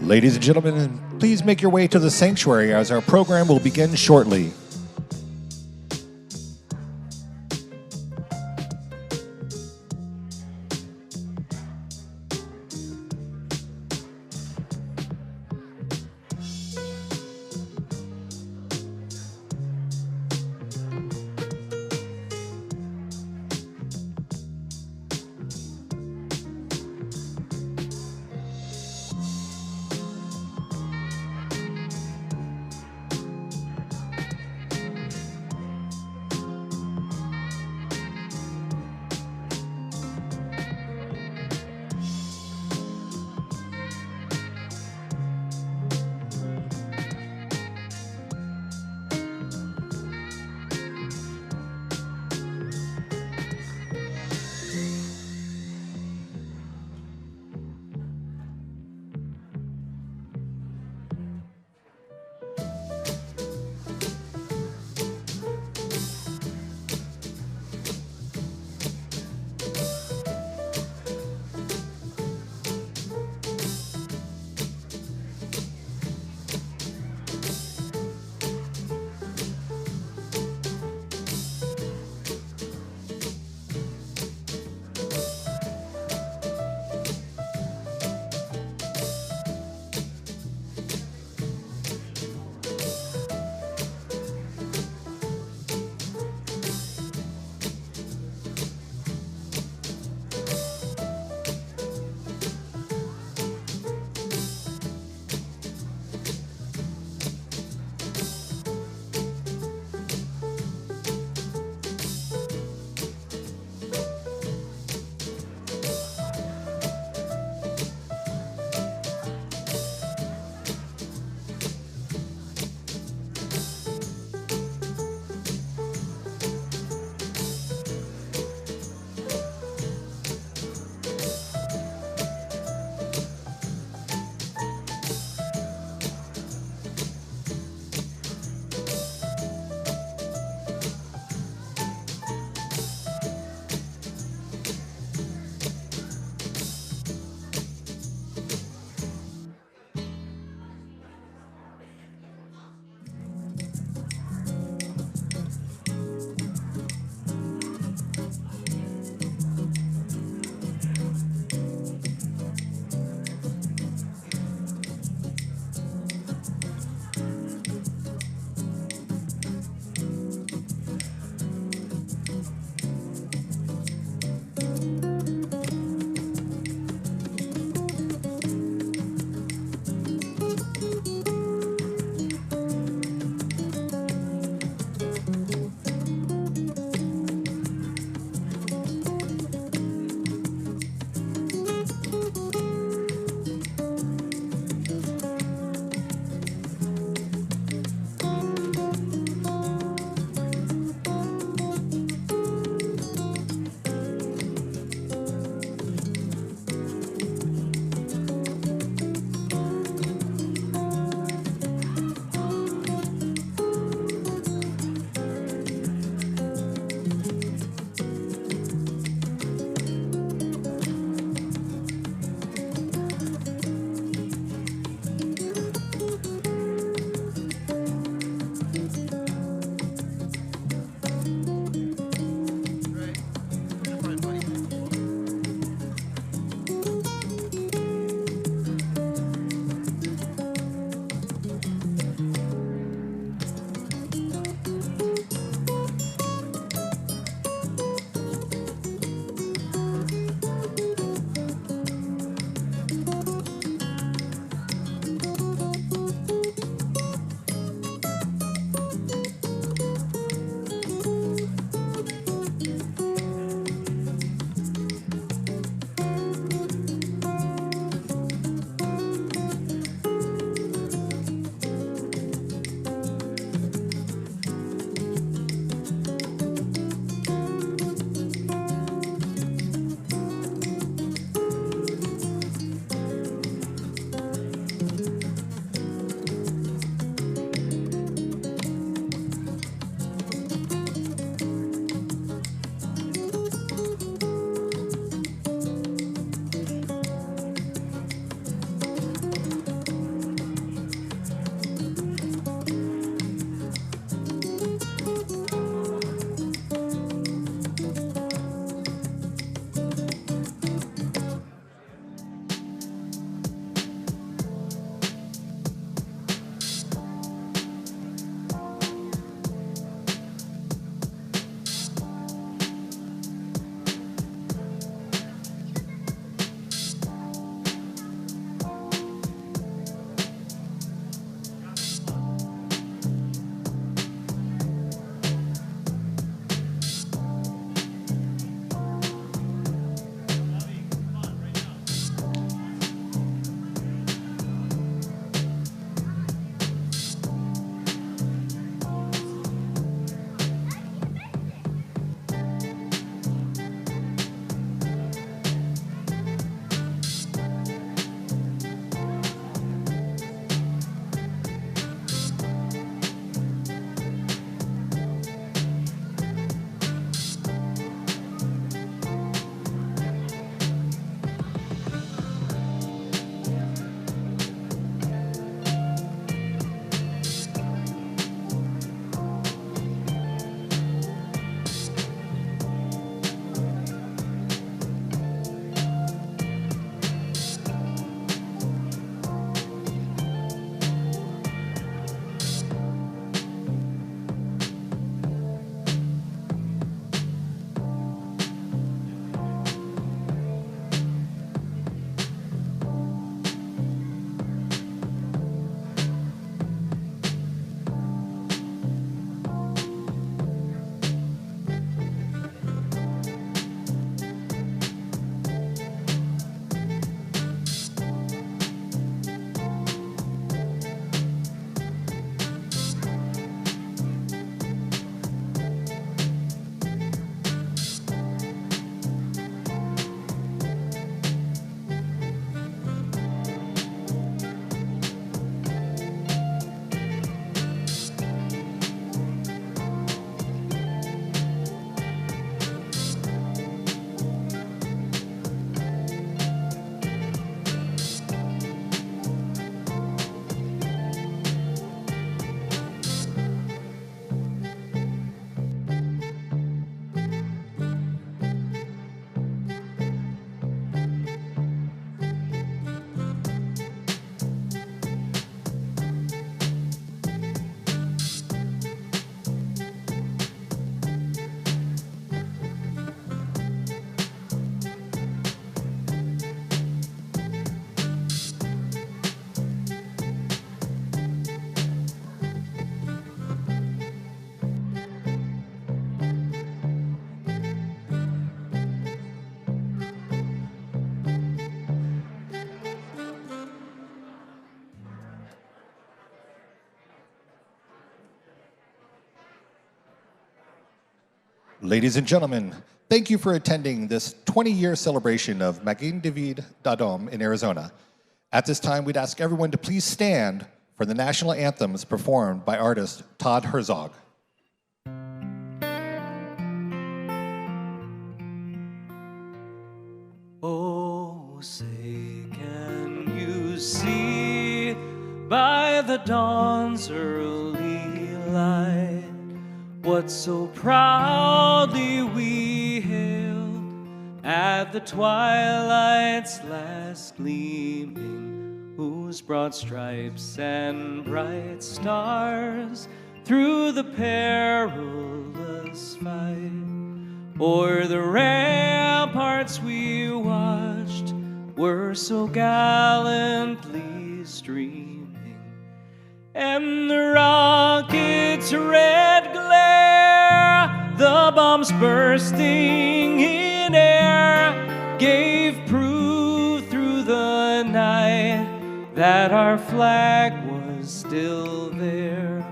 Ladies and gentlemen, please make your way to the sanctuary as our program will begin shortly. Ladies and gentlemen, thank you for attending this 20-year celebration of Magen Adom in Arizona. At this time, we'd ask everyone to please stand for the national anthems performed by artist Todd Herzog. Oh, say can you see by the dawn's early light what so proudly we hailed at the twilight's last gleaming, whose broad stripes and bright stars through the perilous fight o'er the ramparts we watched were so gallantly streaming, and the rocket's red glare, the bombs bursting in air, gave proof through the night that our flag was still there.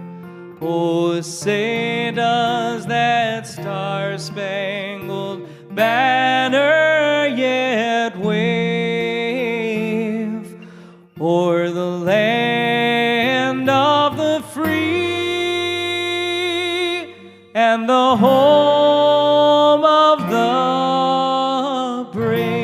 Oh, say does that star-spangled banner yet wave o'er the land of the free and the home of the brave?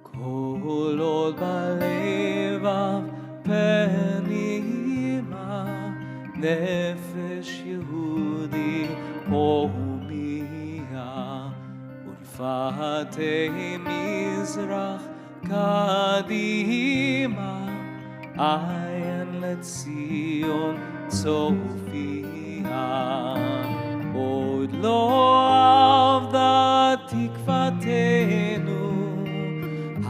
Kolod balevav penima nefesh Yehudi homia ulfatei mizrach kadima ayin letzion tzofia od lo avda tikvatenu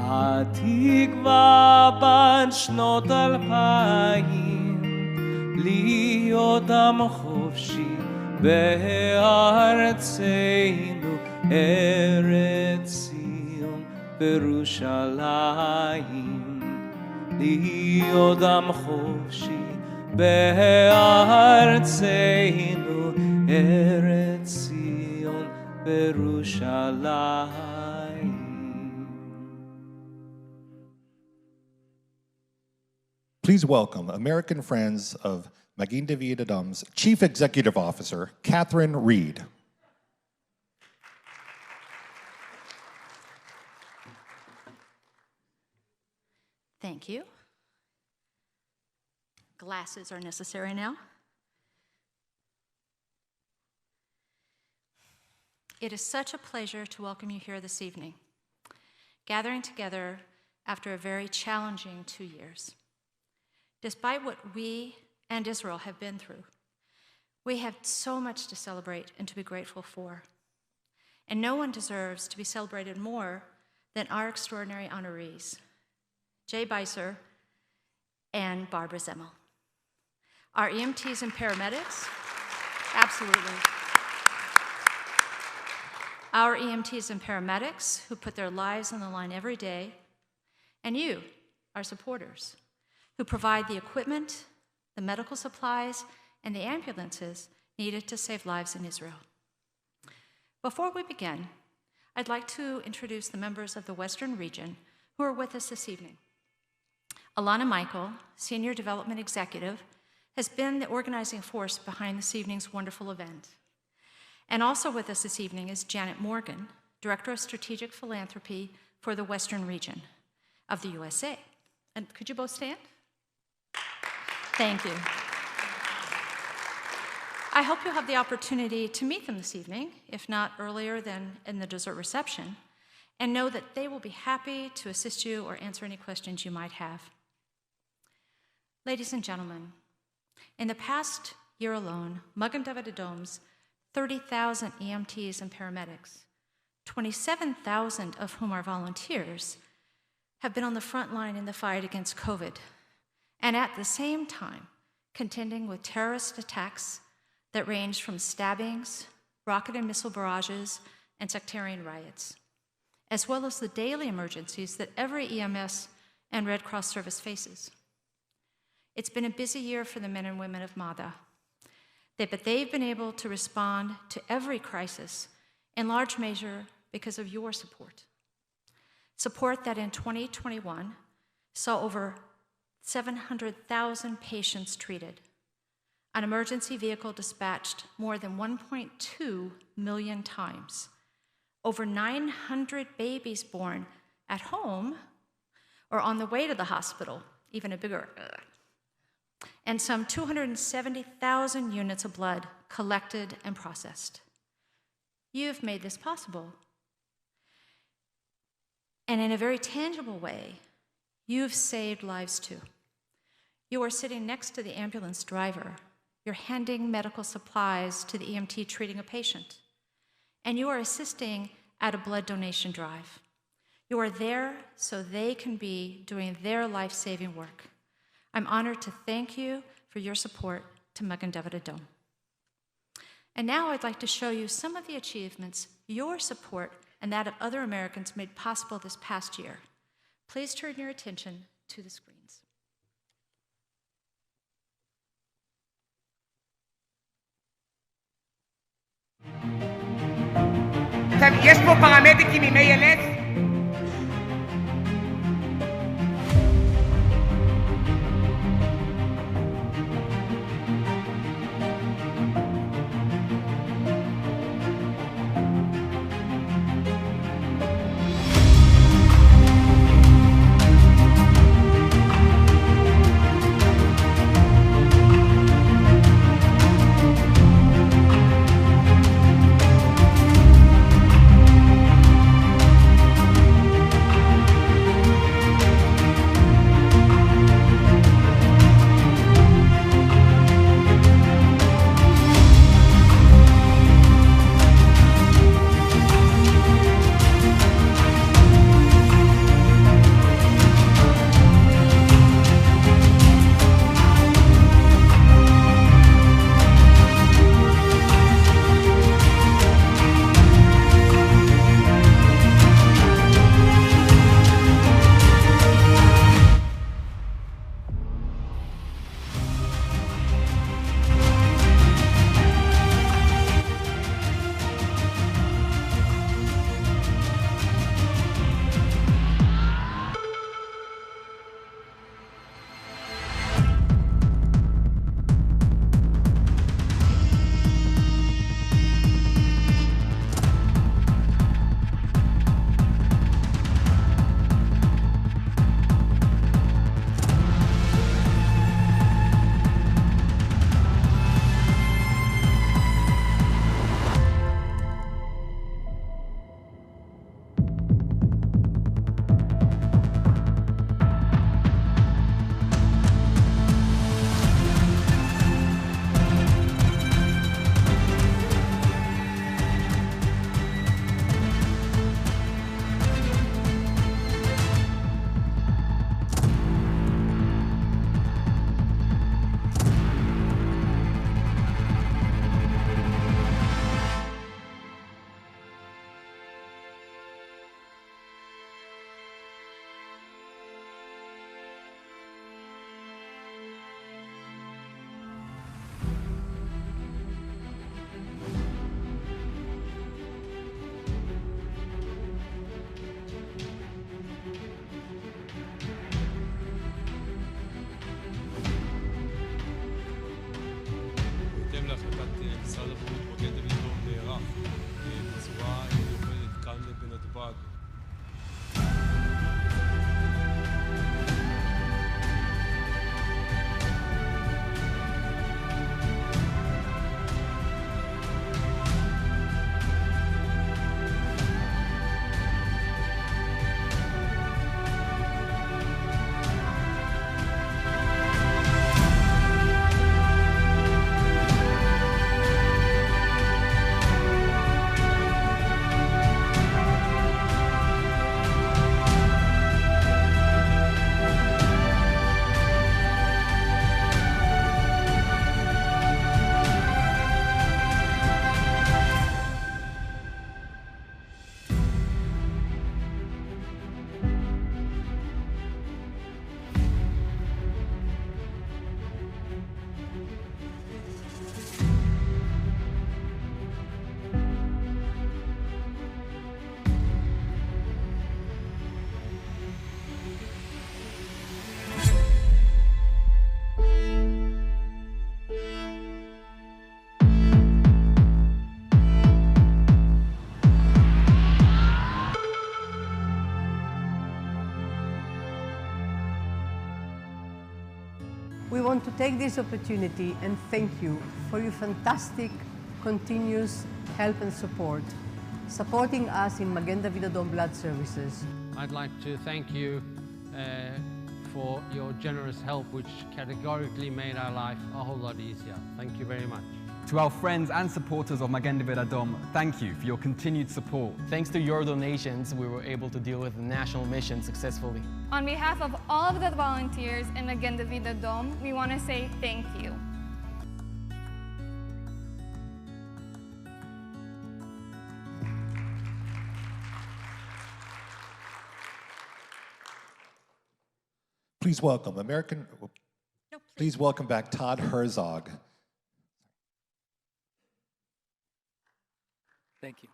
התקווה בת שנות 2000 להיות עם חופשי בארצנו ארץ ציון וירושלים, להיות עם חופשי בארצנו ארץ ציון וירושלים. Please welcome American Friends of Magen Adom's Chief Executive Officer, Catherine Reed. Thank you. Glasses are necessary now. It is such a pleasure to welcome you here this evening, gathering together after a very challenging 2 years. Despite what we and Israel have been through, we have so much to celebrate and to be grateful for. And no one deserves to be celebrated more than our extraordinary honorees, Bycer and Barbara Zemel. Our EMTs and paramedics, absolutely. Our EMTs and paramedics who put their lives on the line every day, and you, our supporters, who provide the equipment, the medical supplies, and the ambulances needed to save lives in Israel. Before we begin, I'd like to introduce the members of the Western region who are with us this evening. Emichael, Senior Development Executive, has been the organizing force behind this evening's wonderful event. And also with us this evening is Janet Morgan, Director of Strategic Philanthropy for the Western region of the USA. And could you both stand? Thank you. I hope you'll have the opportunity to meet them this evening, if not earlier than in the dessert reception, and know that they will be happy to assist you or answer any questions you might have. Ladies and gentlemen, in the past year alone, Magen Adom's 30,000 EMTs and paramedics, 27,000 of whom are volunteers, have been on the front line in the fight against COVID, and at the same time, contending with terrorist attacks that ranged from stabbings, rocket and missile barrages, and sectarian riots, as well as the daily emergencies that every EMS and Red Cross service faces. It's been a busy year for the men and women of Madha, but they've been able to respond to every crisis in large measure because of your support. Support that in 2021 saw over 700,000 patients treated, an emergency vehicle dispatched more than 1.2 million times, over 900 babies born at home or on the way to the hospital, even a bigger, and some 270,000 units of blood collected and processed. You've made this possible. And in a very tangible way, you've saved lives too. You are sitting next to the ambulance driver. You're handing medical supplies to the EMT treating a patient. And you are assisting at a blood donation drive. You are there so they can be doing their life-saving work. I'm honored to thank you for your support to Magen Adom. And now I'd like to show you some of the achievements your support and that of other Americans made possible this past year. Please turn your attention to the screens. יש פה פרמדיקים עם ALS? משרד הבריאות מגן דוד אדום נערך בצורה מיוחדת כאן בנתב"ג. take this opportunity and thank you for your fantastic continuous help and support, supporting us in Magen David Adom Blood Services. I'd like to thank you for your generous help, which categorically made our life a whole lot easier. Thank you very much. To our friends and supporters of Magen David Adom, thank you for your continued support. Thanks to your donations, we were able to deal with the national mission successfully. On behalf of all of the volunteers in Magen David Adom, we want to say thank you. Please welcome Please welcome back Todd Herzog. Thank you.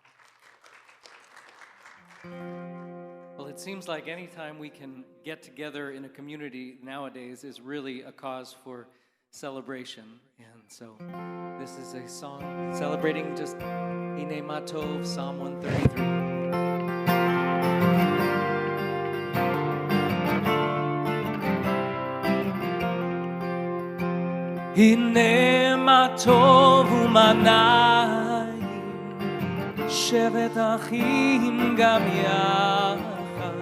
Well, it seems like any time we can get together in a community nowadays is really a cause for celebration. And so this is a song celebrating just Hine Matov, Psalm 133. Hine Matov u'manayim שבת אחים גם יחד,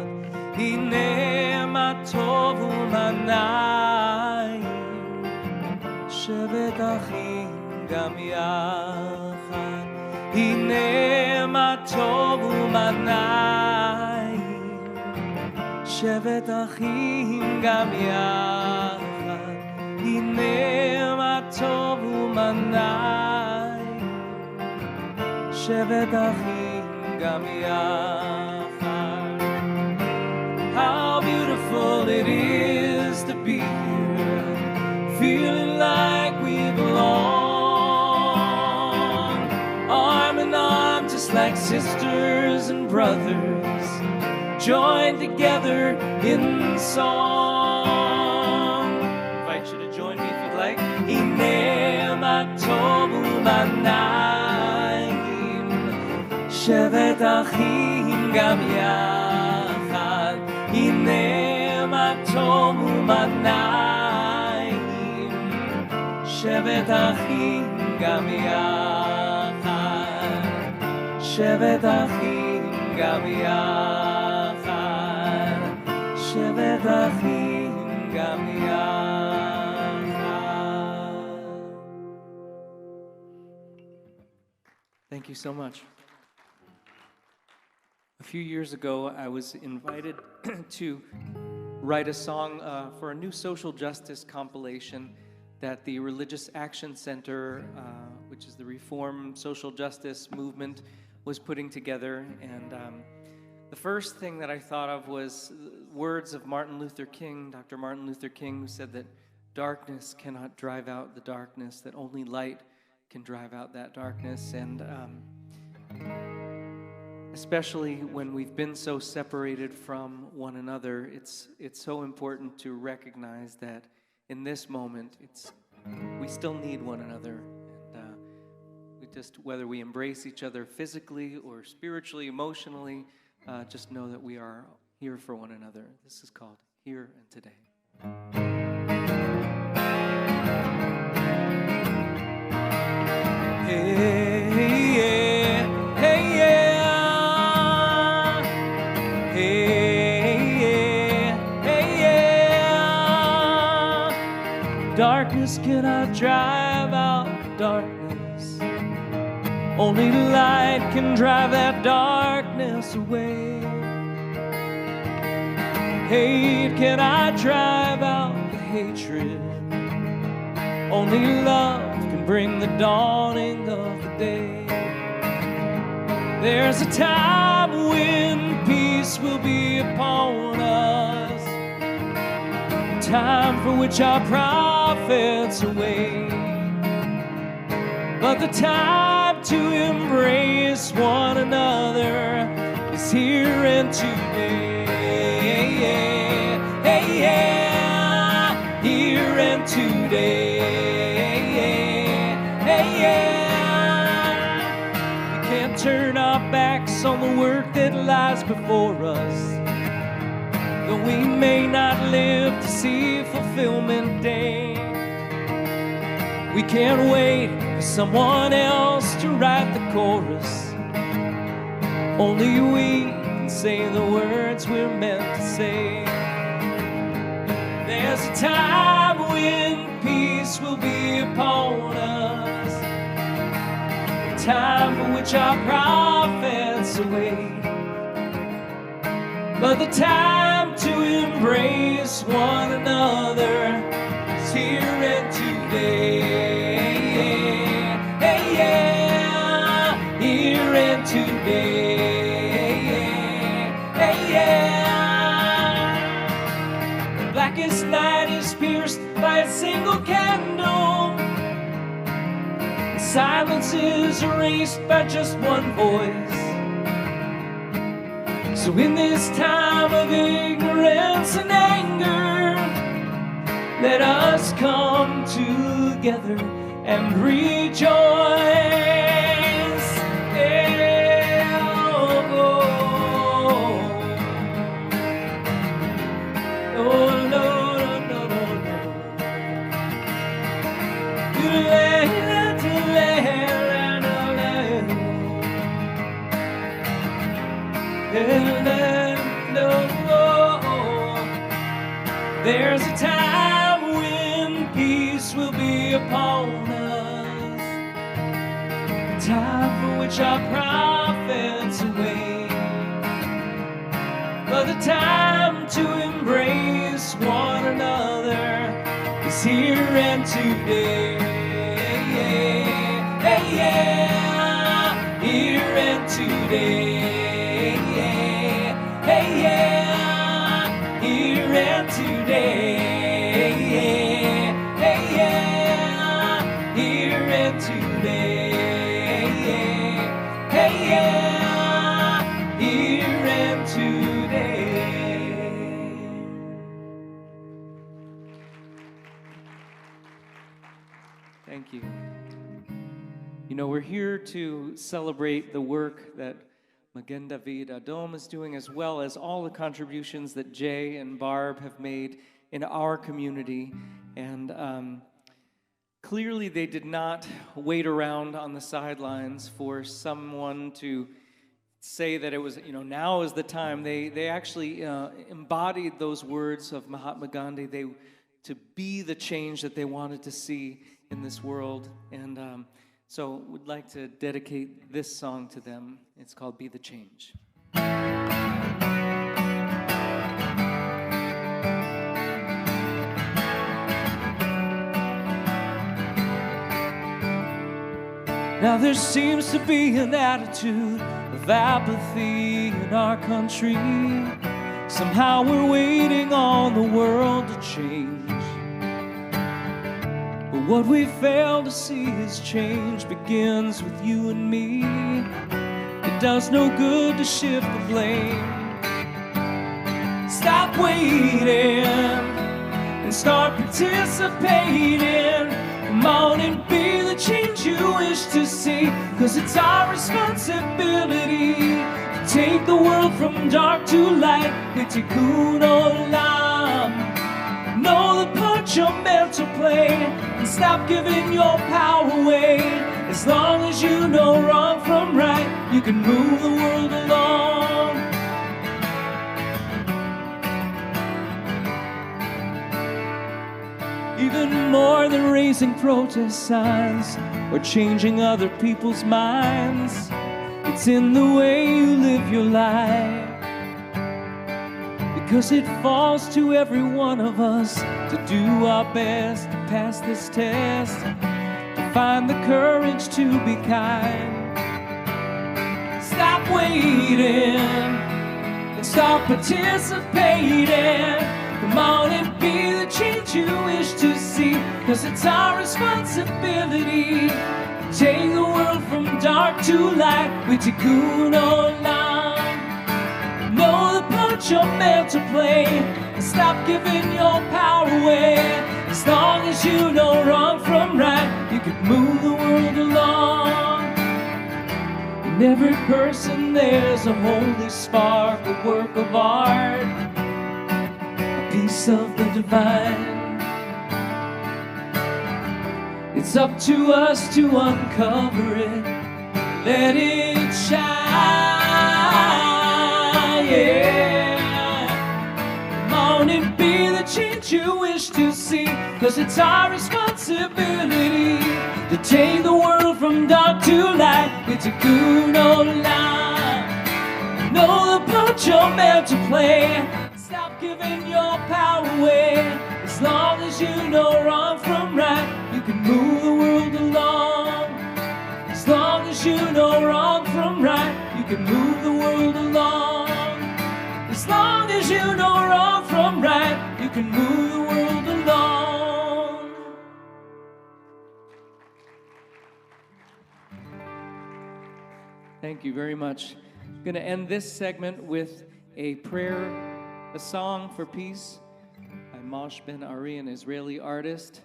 הנה מה טוב ומנעים. שבת אחים גם יחד, הנה מה טוב ומנעים. שבת אחים גם יחד, הנה מה טוב ומנעים. שבת אחים גם יחד. How beautiful it is to be here, feeling like we belong, arm in arm just like sisters and brothers, joined together in song. I invite you to join me if you'd like. הנה מה טוב ומנעים. שבת אחים גם יחד, הנה מה טוב ומנעים. שבת אחים גם יחד, שבת אחים גם יחד, שבת אחים גם יחד. Thank you so much. A few years ago, I was invited to write a song for a new social justice compilation that the Religious Action Center, which is the Reform Social Justice movement, was putting together. And the first thing that I thought of was words of Martin Luther King, Dr. Martin Luther King, who said that darkness cannot drive out the darkness, that only light can drive out that darkness. And especially when we've been so separated from one another, it's so important to recognize that in this moment, we still need one another. And we just, whether we embrace each other physically or spiritually, emotionally, just know that we are here for one another. This is called Here and Today. Hey, yeah, hey, yeah. Hey, yeah, hey, yeah. Darkness cannot drive out darkness. Only light can drive that darkness away. Hate cannot drive out the hatred. Only love can bring the dawning of the day. There's a time when peace will be upon us, a time for which our prophets await. But the time to embrace one another is here and today. Hey, yeah, here and today. Hey, yeah. We can't turn our backs on the work that lies before us, though we may not live to see fulfillment day. We can't wait for someone else to write the chorus. Only we can say the words we're meant to say. There's a time when peace will be upon us, a time for which our prophets await. But the time to embrace one another is here and today. Hey, yeah, here and today. Hey, yeah. The blackest night is pierced by a single candle. The silence is erased by just one voice. So in this time of ignorance and anger, let us come together and rejoice. Yeah, oh, oh, oh, no, no, no, no. There's a time when peace will be upon us, a time for which our prophets await. But the time to embrace one another is here and today. Hey, yeah, here and today. Hey, yeah, here and today. Hey, yeah, here and today. Hey, yeah, here and today. Thank you. You know, we're here to celebrate the work that Magen David Adom is doing, as well as all the contributions that Jay and Barb have made in our community. And clearly they did not wait around on the sidelines for someone to say that it was, you know, now is the time. They actually embodied those words of Mahatma Gandhi, to be the change that they wanted to see in this world. And so we'd like to dedicate this song to them. It's called Be the Change. Now there seems to be an attitude of apathy in our country. Somehow we're waiting on the world to change. But what we fail to see is change begins with you and me. It does no good to shift the blame. Stop waiting and start participating. Come on and be the change you wish to see. 'Cause it's our responsibility to take the world from dark to light. With Tikkun Olam, know the part you're meant to play, and stop giving your power away. As long as you know wrong from right, you can move the world along. Even more than raising protest signs or changing other people's minds, it's in the way you live your life. Because it falls to every one of us to do our best to pass this test, to find the courage to be kind. Stop waiting and start participating. Come on and be the change you wish to see. 'Cause it's our responsibility to take the world from dark to light. With Tikkun Olam, know the part you're meant to play, and stop giving your power away. As long as you know wrong from right, you can move the world along. In every person there's a holy spark, a work of art, a piece of the divine. It's up to us to uncover it, let it shine, yeah. Come on and be the change you wish to see, 'cause it's our responsibility to take the world from dark to light. It's a good old life. Know the part you're meant to play. Stop giving your power away. As long as you know wrong from right, you can move the world along. As long as you know wrong from right, you can move the world along. As long as you know wrong from right, you can move the world along. Thank you very much. I'm going to end this segment with a prayer, a song for peace by Mosh Ben Ari, an Israeli artist.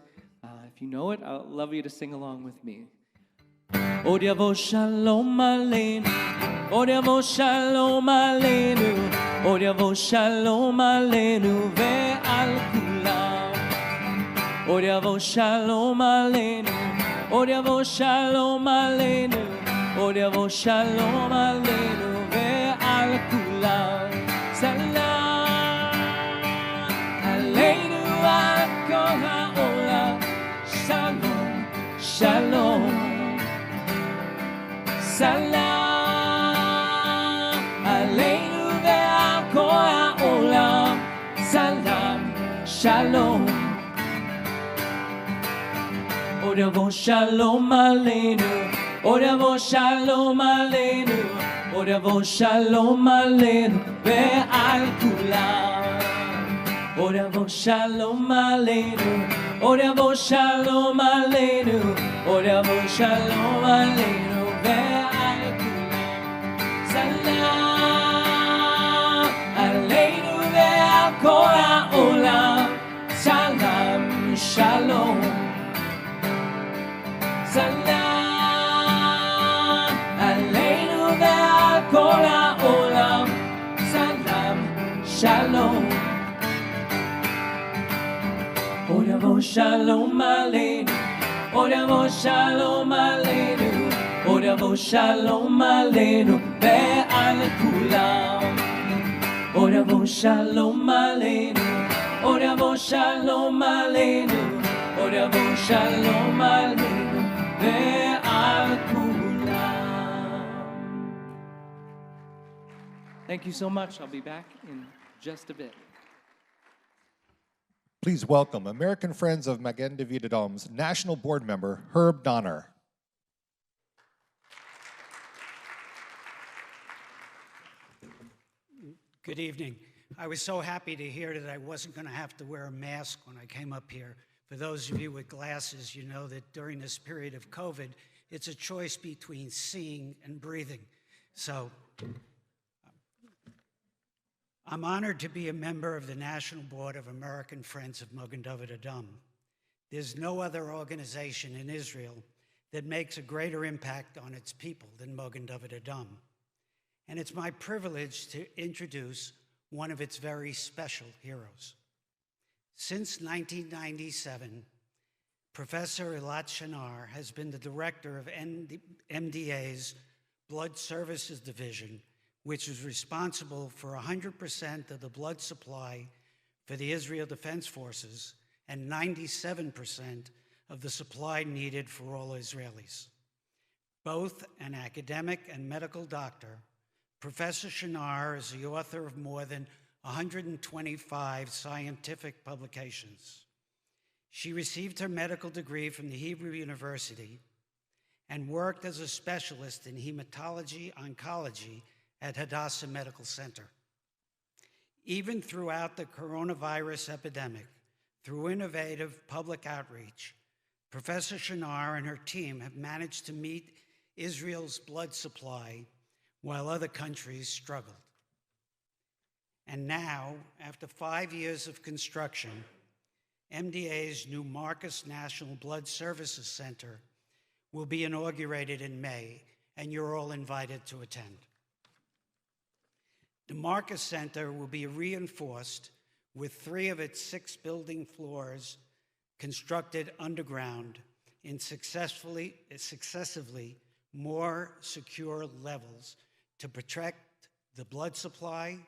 If you know it, I'd love you to sing along with me. Od yavo shalom aleinu, od yavo shalom aleinu, od yavo shalom aleinu ve'al kulam. Od yavo shalom aleinu, od yavo shalom aleinu, od yavo shalom aleinu ve'al kulam. Salam aleinu al kol ha'olam. Shalom, shalom. Salam aleinu ve'al kol ha'olam. Salam, shalom. Od yavo shalom aleinu, od yavo shalom aleinu, od yavo shalom aleinu ve'al kulam. Od yavo shalom aleinu, od yavo shalom aleinu, od yavo shalom aleinu ve'al kulam. Salam aleinu ve'al kol ha'olam. Salam, shalom. Salam aleinu ve'al kol ha'olam. Salam, shalom. Od yavo shalom aleinu, od yavo shalom aleinu, od yavo shalom aleinu ve'al kulam. Od yavo shalom aleinu, od yavo shalom aleinu, od yavo shalom aleinu ve'al kulam. Thank you so much. I'll be back in just a bit. Please welcome American Friends of Magen David Adom's National Board Member, Herb Donner. Good evening. I was so happy to hear that I wasn't going to have to wear a mask when I came up here. For those of you with glasses, you know that during this period of COVID, it's a choice between seeing and breathing. So I'm honored to be a member of the National Board of American Friends of Magen David Adom. There's no other organization in Israel that makes a greater impact on its people than Magen David Adom. And it's my privilege to introduce one of its very special heroes. Since 1997, Professor Eilat Shinar has been the director of MDA's Blood Services Division, which is responsible for 100% of the blood supply for the Israel Defense Forces and 97% of the supply needed for all Israelis. Both an academic and medical doctor, Professor Shinar is the author of more than 125 scientific publications. She received her medical degree from the Hebrew University and worked as a specialist in hematology-oncology at Hadassah Medical Center. Even throughout the coronavirus epidemic, through innovative public outreach, Professor Shinar and her team have managed to meet Israel's blood supply while other countries struggled. And now, after 5 years of construction, MDA's new Marcus National Blood Services Center will be inaugurated in May, and you're all invited to attend. The Marcus Center will be reinforced with 3 of its 6 building floors constructed underground in successively more secure levels to protect the blood supply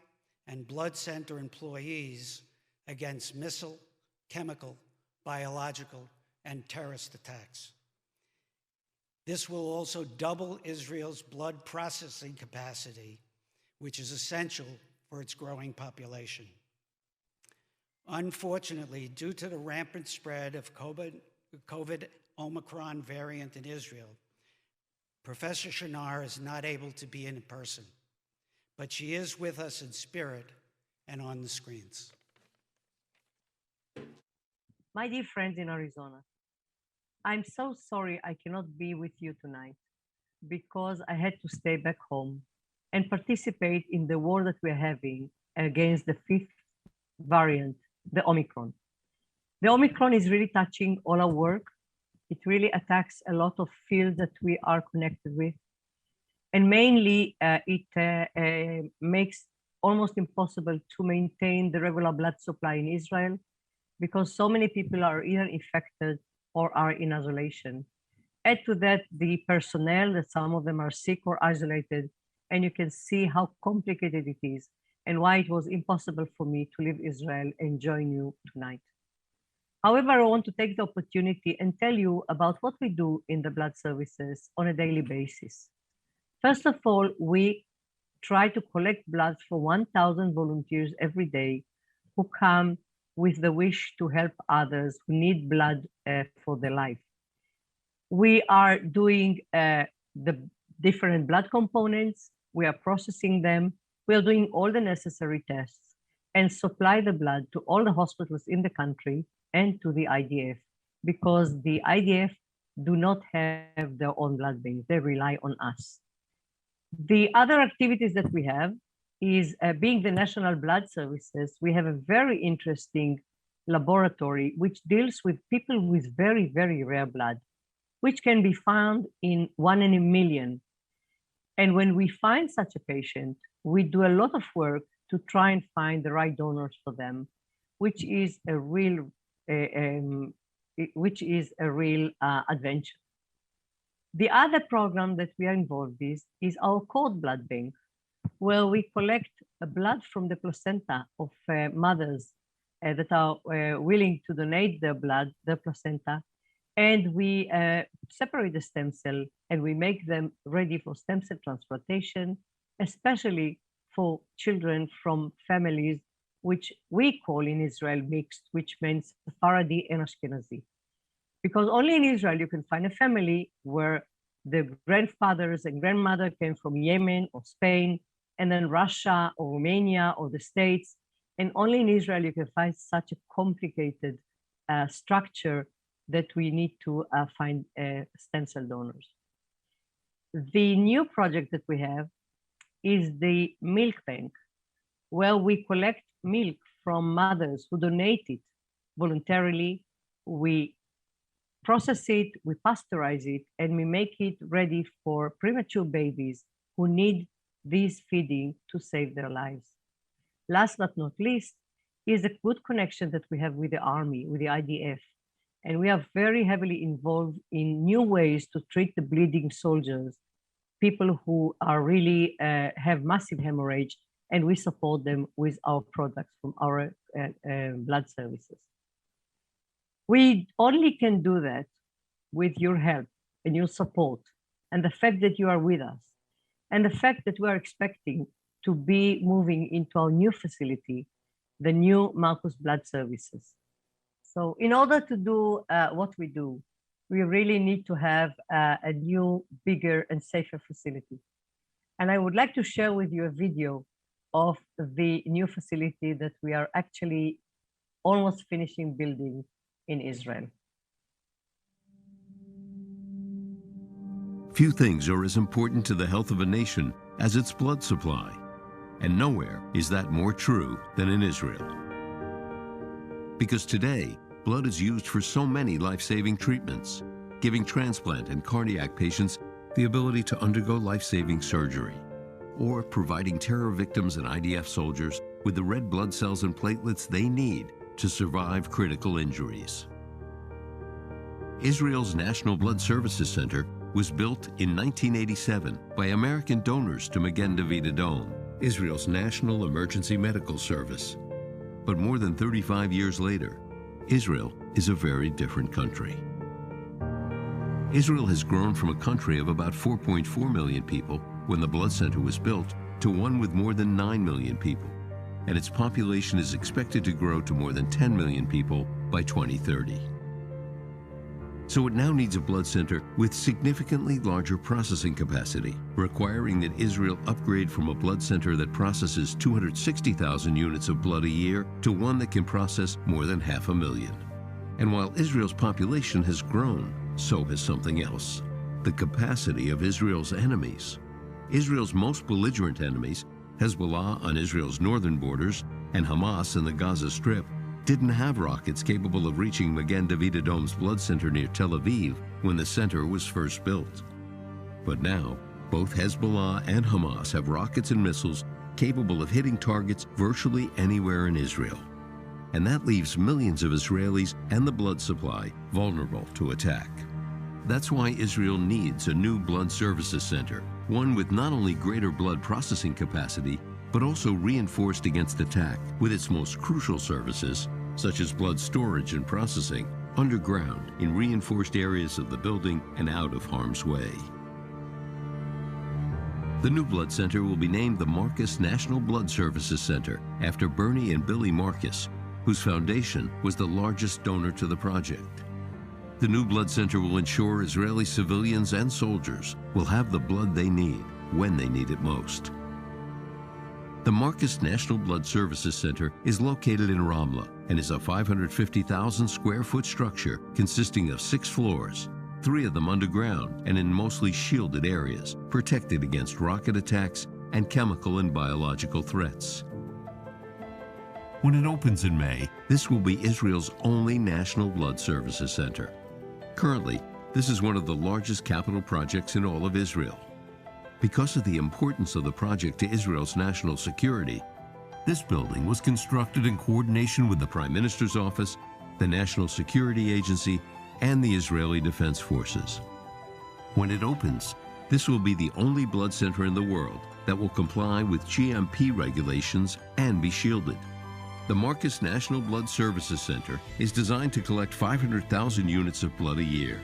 and blood center employees against missile, chemical, biological, and terrorist attacks. This will also double Israel's blood processing capacity, which is essential for its growing population. Unfortunately, due to the rampant spread of COVID Omicron variant in Israel, Professor Shinar is not able to be in person, but she is with us in spirit and on the screens. My dear friends in Arizona, I'm so sorry I cannot be with you tonight because I had to stay back home and participate in the war that we're having against the fifth variant, the Omicron. The Omicron is really touching all our work. It really attacks a lot of fields that we are connected with. And mainly, it makes almost impossible to maintain the regular blood supply in Israel because so many people are either infected or are in isolation. Add to that the personnel, that some of them are sick or isolated, and you can see how complicated it is and why it was impossible for me to leave Israel and join you tonight. However, I want to take the opportunity and tell you about what we do in the blood services on a daily basis. First of all, we try to collect blood for 1,000 volunteers every day who come with the wish to help others who need blood for their life. We are doing the different blood components. We are processing them. We are doing all the necessary tests and supply the blood to all the hospitals in the country and to the IDF, because the IDF do not have their own blood banks. They rely on us. The other activities that we have is being the National Blood Services, we have a very interesting laboratory which deals with people with very, very rare blood, which can be found in 1 in a million. And when we find such a patient, we do a lot of work to try and find the right donors for them, which is a real adventure. The other program that we are involved in is our cord blood bank, where we collect blood from the placenta of mothers that are willing to donate their blood, their placenta, and we separate the stem cell and we make them ready for stem cell transplantation, especially for children from families which we call in Israel mixed, which means Sephardi and Ashkenazi. Because only in Israel you can find a family where the grandfathers and grandmother came from Yemen or Spain, and then Russia or Romania or the States. And only in Israel you can find such a complicated structure that we need to find stem cell donors. The new project that we have is the milk bank, where we collect milk from mothers who donate it voluntarily. We process it, we pasteurize it, and we make it ready for premature babies who need this feeding to save their lives. Last but not least is a good connection that we have with the army, with the IDF. And we are very heavily involved in new ways to treat the bleeding soldiers, people who are really have massive hemorrhage, and we support them with our products from our blood services. We only can do that with your help and your support, and the fact that you are with us, and the fact that we are expecting to be moving into our new facility, the new Marcus Blood Services. So in order to do what we do, we really need to have a new, bigger and safer facility. And I would like to share with you a video of the new facility that we are actually almost finishing building in Israel. Few things are as important to the health of a nation as its blood supply, and nowhere is that more true than in Israel. Because today, blood is used for so many life-saving treatments, giving transplant and cardiac patients the ability to undergo life-saving surgery, or providing terror victims and IDF soldiers with the red blood cells and platelets they need to survive critical injuries. Israel's National Blood Services Center was built in 1987 by American donors to Magen Adom, Israel's national emergency medical service. But more than 35 years later, Israel is a very different country. Israel has grown from a country of about 4.4 million people when the blood center was built to one with more than 9 million people, and its population is expected to grow to more than 10 million people by 2030. So it now needs a blood center with significantly larger processing capacity, requiring that Israel upgrade from a blood center that processes 260,000 units of blood a year to one that can process more than 500,000. And while Israel's population has grown, so has something else: the capacity of Israel's enemies. Israel's most belligerent enemies, Hezbollah on Israel's northern borders and Hamas in the Gaza Strip, didn't have rockets capable of reaching Magen Adom's blood center near Tel Aviv when the center was first built. But now, both Hezbollah and Hamas have rockets and missiles capable of hitting targets virtually anywhere in Israel. And that leaves millions of Israelis and the blood supply vulnerable to attack. That's why Israel needs a new blood services center, one with not only greater blood processing capacity, but also reinforced against attack with its most crucial services, such as blood storage and processing, underground in reinforced areas of the building and out of harm's way. The new blood center will be named the Marcus National Blood Services Center after Bernie and Billy Marcus, whose foundation was the largest donor to the project. The new blood center will ensure Israeli civilians and soldiers will have the blood they need when they need it most. The Marcus National Blood Services Center is located in Ramla and is a 550,000 square foot structure consisting of 6 floors, 3 of them underground and in mostly shielded areas, protected against rocket attacks and chemical and biological threats. When it opens in May, this will be Israel's only National Blood Services Center. Currently, this is one of the largest capital projects in all of Israel. Because of the importance of the project to Israel's national security, this building was constructed in coordination with the Prime Minister's Office, the National Security Agency, and the Israeli Defense Forces. When it opens, this will be the only blood center in the world that will comply with GMP regulations and be shielded. The Marcus National Blood Services Center is designed to collect 500,000 units of blood a year,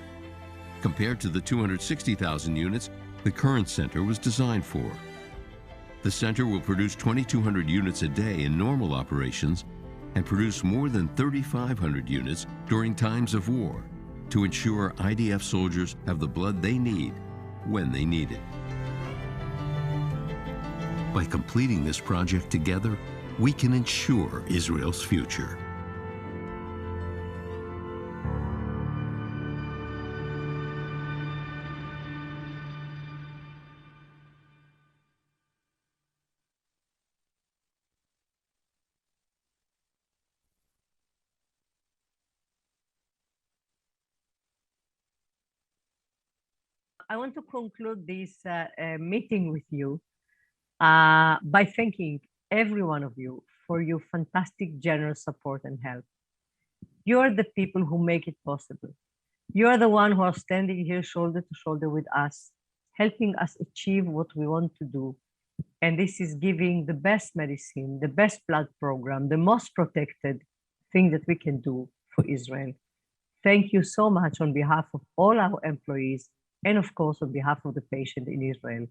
compared to the 260,000 units the current center was designed for. The center will produce 2,200 units a day in normal operations and produce more than 3,500 units during times of war to ensure IDF soldiers have the blood they need when they need it. By completing this project together, we can ensure Israel's future. I want to conclude this meeting with you by thanking every one of you for your fantastic, generous support and help. You are the people who make it possible. You are the one who are standing here shoulder to shoulder with us, helping us achieve what we want to do. And this is giving the best medicine, the best blood program, the most protected thing that we can do for Israel. Thank you so much on behalf of all our employees, and of course, on behalf of the patient in Israel.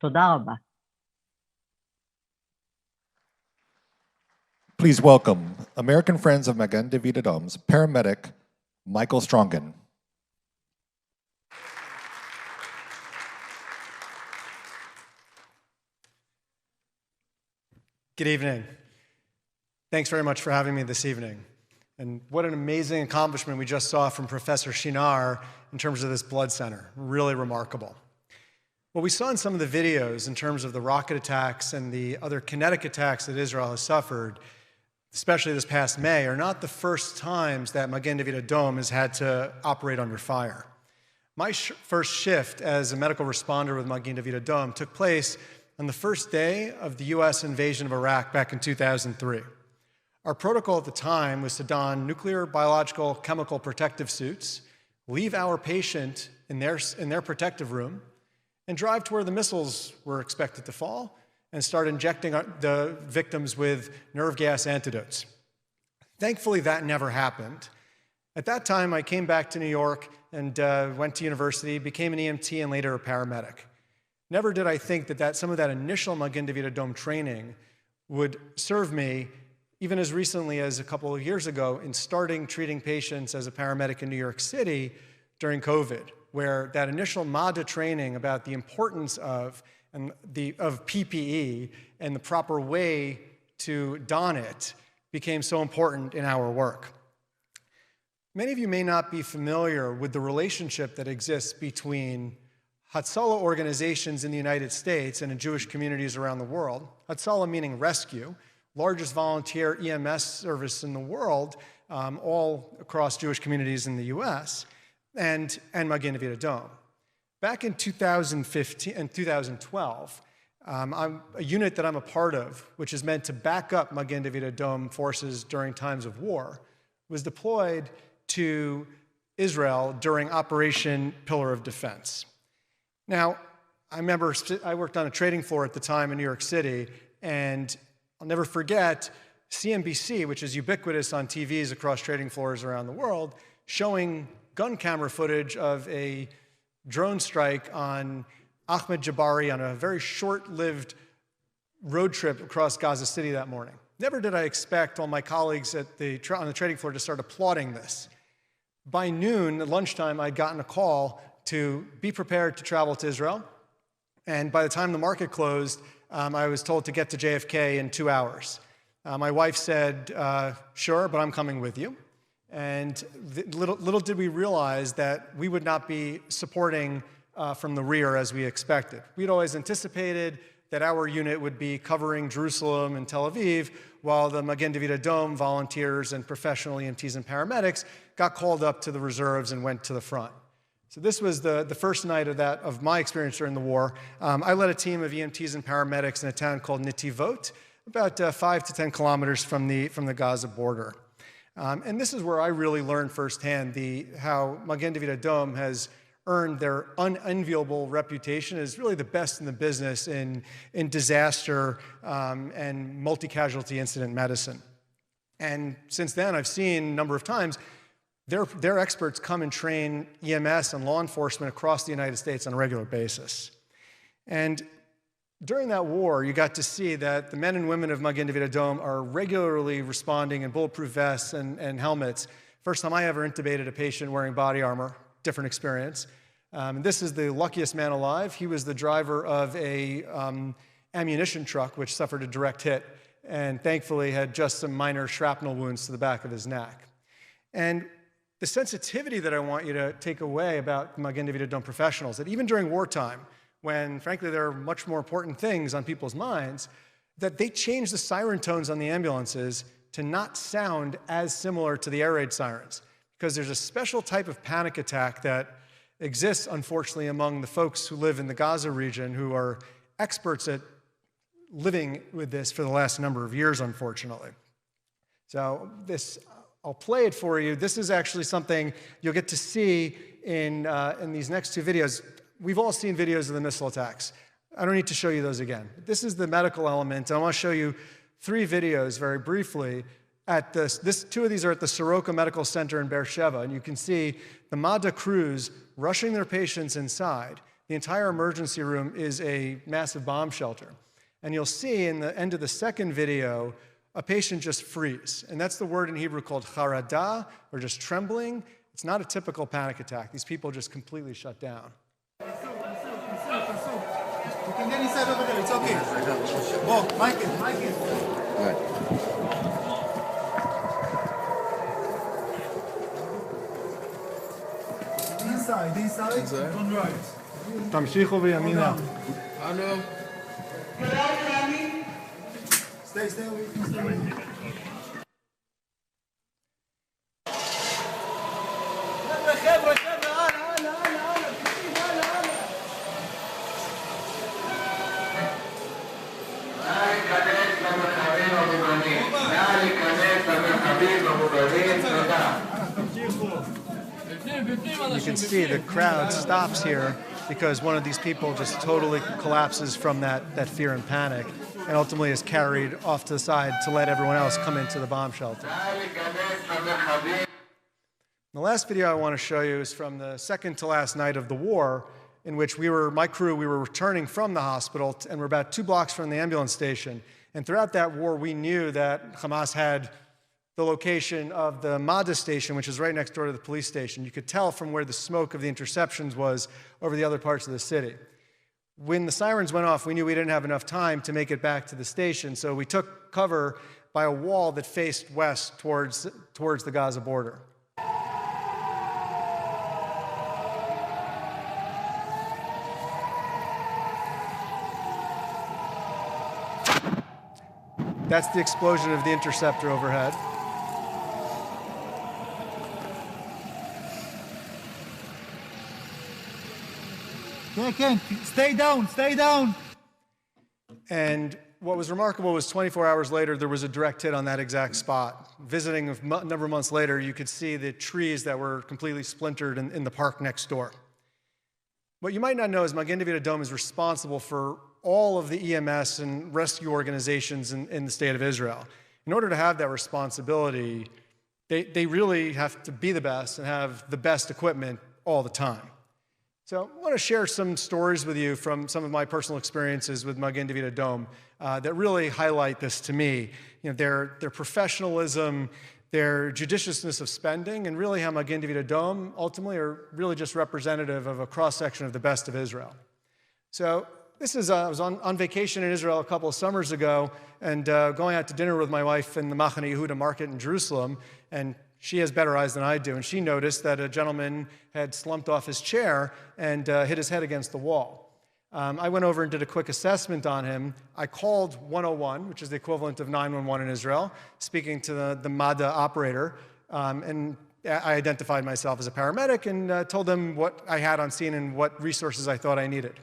Toda rabba. Please welcome American Friends of Magen Adom's paramedic, Michael Strongen. Good evening. Thanks very much for having me this evening. And what an amazing accomplishment we just saw from Professor Shinar in terms of this blood center. Really remarkable. What we saw in some of the videos in terms of the rocket attacks and the other kinetic attacks that Israel has suffered, especially this past May, are not the first times that Magen Adom has had to operate under fire. My first shift as a medical responder with Magen Adom took place on the first day of the US invasion of Iraq back in 2003. Our protocol at the time was to don nuclear, biological, chemical protective suits, leave our patient in their protective room, and drive to where the missiles were expected to fall and start injecting the victims with nerve gas antidotes. Thankfully, that never happened. At that time, I came back to New York and went to university, became an EMT, and later a paramedic. Never did I think that some of that initial Magen David Adom training would serve me, even as recently as a couple of years ago, in starting treating patients as a paramedic in New York City during COVID, where that initial MADA training about the importance of PPE and the proper way to don it became so important in our work. Many of you may not be familiar with the relationship that exists between Hatzalah organizations in the United States and in Jewish communities around the world. Hatzalah meaning rescue, largest volunteer EMS service in the world, all across Jewish communities in the US, and Magen David Adom. Back in 2015 and 2012, a unit that I'm a part of, which is meant to back up Magen David Adom forces during times of war, was deployed to Israel during Operation Pillar of Defense. Now, I remember I worked on a trading floor at the time in New York City, and I'll never forget CNBC, which is ubiquitous on TVs across trading floors around the world, showing gun camera footage of a drone strike on Ahmed Jabari on a very short-lived road trip across Gaza City that morning. Never did I expect all my colleagues on the trading floor to start applauding this. By noon, at lunchtime, I'd gotten a call to be prepared to travel to Israel. And by the time the market closed, I was told to get to JFK in 2 hours. My wife said, sure, but I'm coming with you. And little did we realize that we would not be supporting from the rear as we expected. We'd always anticipated that our unit would be covering Jerusalem and Tel Aviv, while the Magen David Adom volunteers and professional EMTs and paramedics got called up to the reserves and went to the front. So this was the first night of my experience during the war. I led a team of EMTs and paramedics in a town called Netivot, about 5 to 10 kilometers from the Gaza border. And this is where I really learned firsthand how Magen David Adom has earned their unenviable reputation as really the best in the business in disaster and multi-casualty incident medicine. And since then, I've seen a number of times their experts come and train EMS and law enforcement across the United States on a regular basis. And during that war, you got to see that the men and women of Magen David Adom are regularly responding in bulletproof vests and helmets. First time I ever intubated a patient wearing body armor, different experience. And this is the luckiest man alive. He was the driver of a ammunition truck, which suffered a direct hit, and thankfully had just some minor shrapnel wounds to the back of his neck. And the sensitivity that I want you to take away about Magen David Adom professionals, that even during wartime, when frankly there are much more important things on people's minds, that they change the siren tones on the ambulances to not sound as similar to the air raid sirens, because there's a special type of panic attack that exists, unfortunately, among the folks who live in the Gaza region, who are experts at living with this for the last number of years, unfortunately. So I'll play it for you. This is actually something you'll get to see in these next two videos. We've all seen videos of the missile attacks. I don't need to show you those again. This is the medical element. I want to show you 3 videos very briefly. Two of these are at the Soroka Medical Center in Beersheba, and you can see the MADA crews rushing their patients inside. The entire emergency room is a massive bomb shelter. And you'll see in the end of the second video, a patient just freeze. And that's the word in Hebrew called charada, or just trembling. It's not a typical panic attack. These people just completely shut down. You can get inside over there, it's okay. Oh, Michael. Right. Inside. On right. תמשיכו בימינה. Hello. Stay with me. חבר'ה, נא להיכנס למרחבים המוגנים, תודה. בפנים, אנשים. you can see the crowd stops here because one of these people just totally collapses from that fear and panic, and ultimately is carried off to the side to let everyone else come into the bomb shelter. The last video I want to show you is from the second to last night of the war, in which my crew, we were returning from the hospital, and we're about 2 blocks from the ambulance station. And throughout that war, we knew that Hamas had the location of the Mada station, which is right next door to the police station. You could tell from where the smoke of the interceptions was over the other parts of the city. When the sirens went off, we knew we didn't have enough time to make it back to the station, so we took cover by a wall that faced west towards the Gaza border. That's the explosion of the interceptor overhead. Stay down, stay down. And what was remarkable was 24 hours later, there was a direct hit on that exact spot. Visiting a number of months later, you could see the trees that were completely splintered in the park next door. What you might not know is Magen David Adom is responsible for all of the EMS and rescue organizations in the state of Israel. In order to have that responsibility, they really have to be the best and have the best equipment all the time. So I want to share some stories with you from some of my personal experiences with Magen David Adom that really highlight this to me. You know, their professionalism, their judiciousness of spending, and really how Magen David Adom ultimately are really just representative of a cross-section of the best of Israel. So this is, I was on vacation in Israel a couple of summers ago, and going out to dinner with my wife in the Machane Yehuda market in Jerusalem, and she has better eyes than I do, and she noticed that a gentleman had slumped off his chair and hit his head against the wall. I went over and did a quick assessment on him. I called 101, which is the equivalent of 911 in Israel, speaking to the MADA operator, and I identified myself as a paramedic and told them what I had on scene and what resources I thought I needed.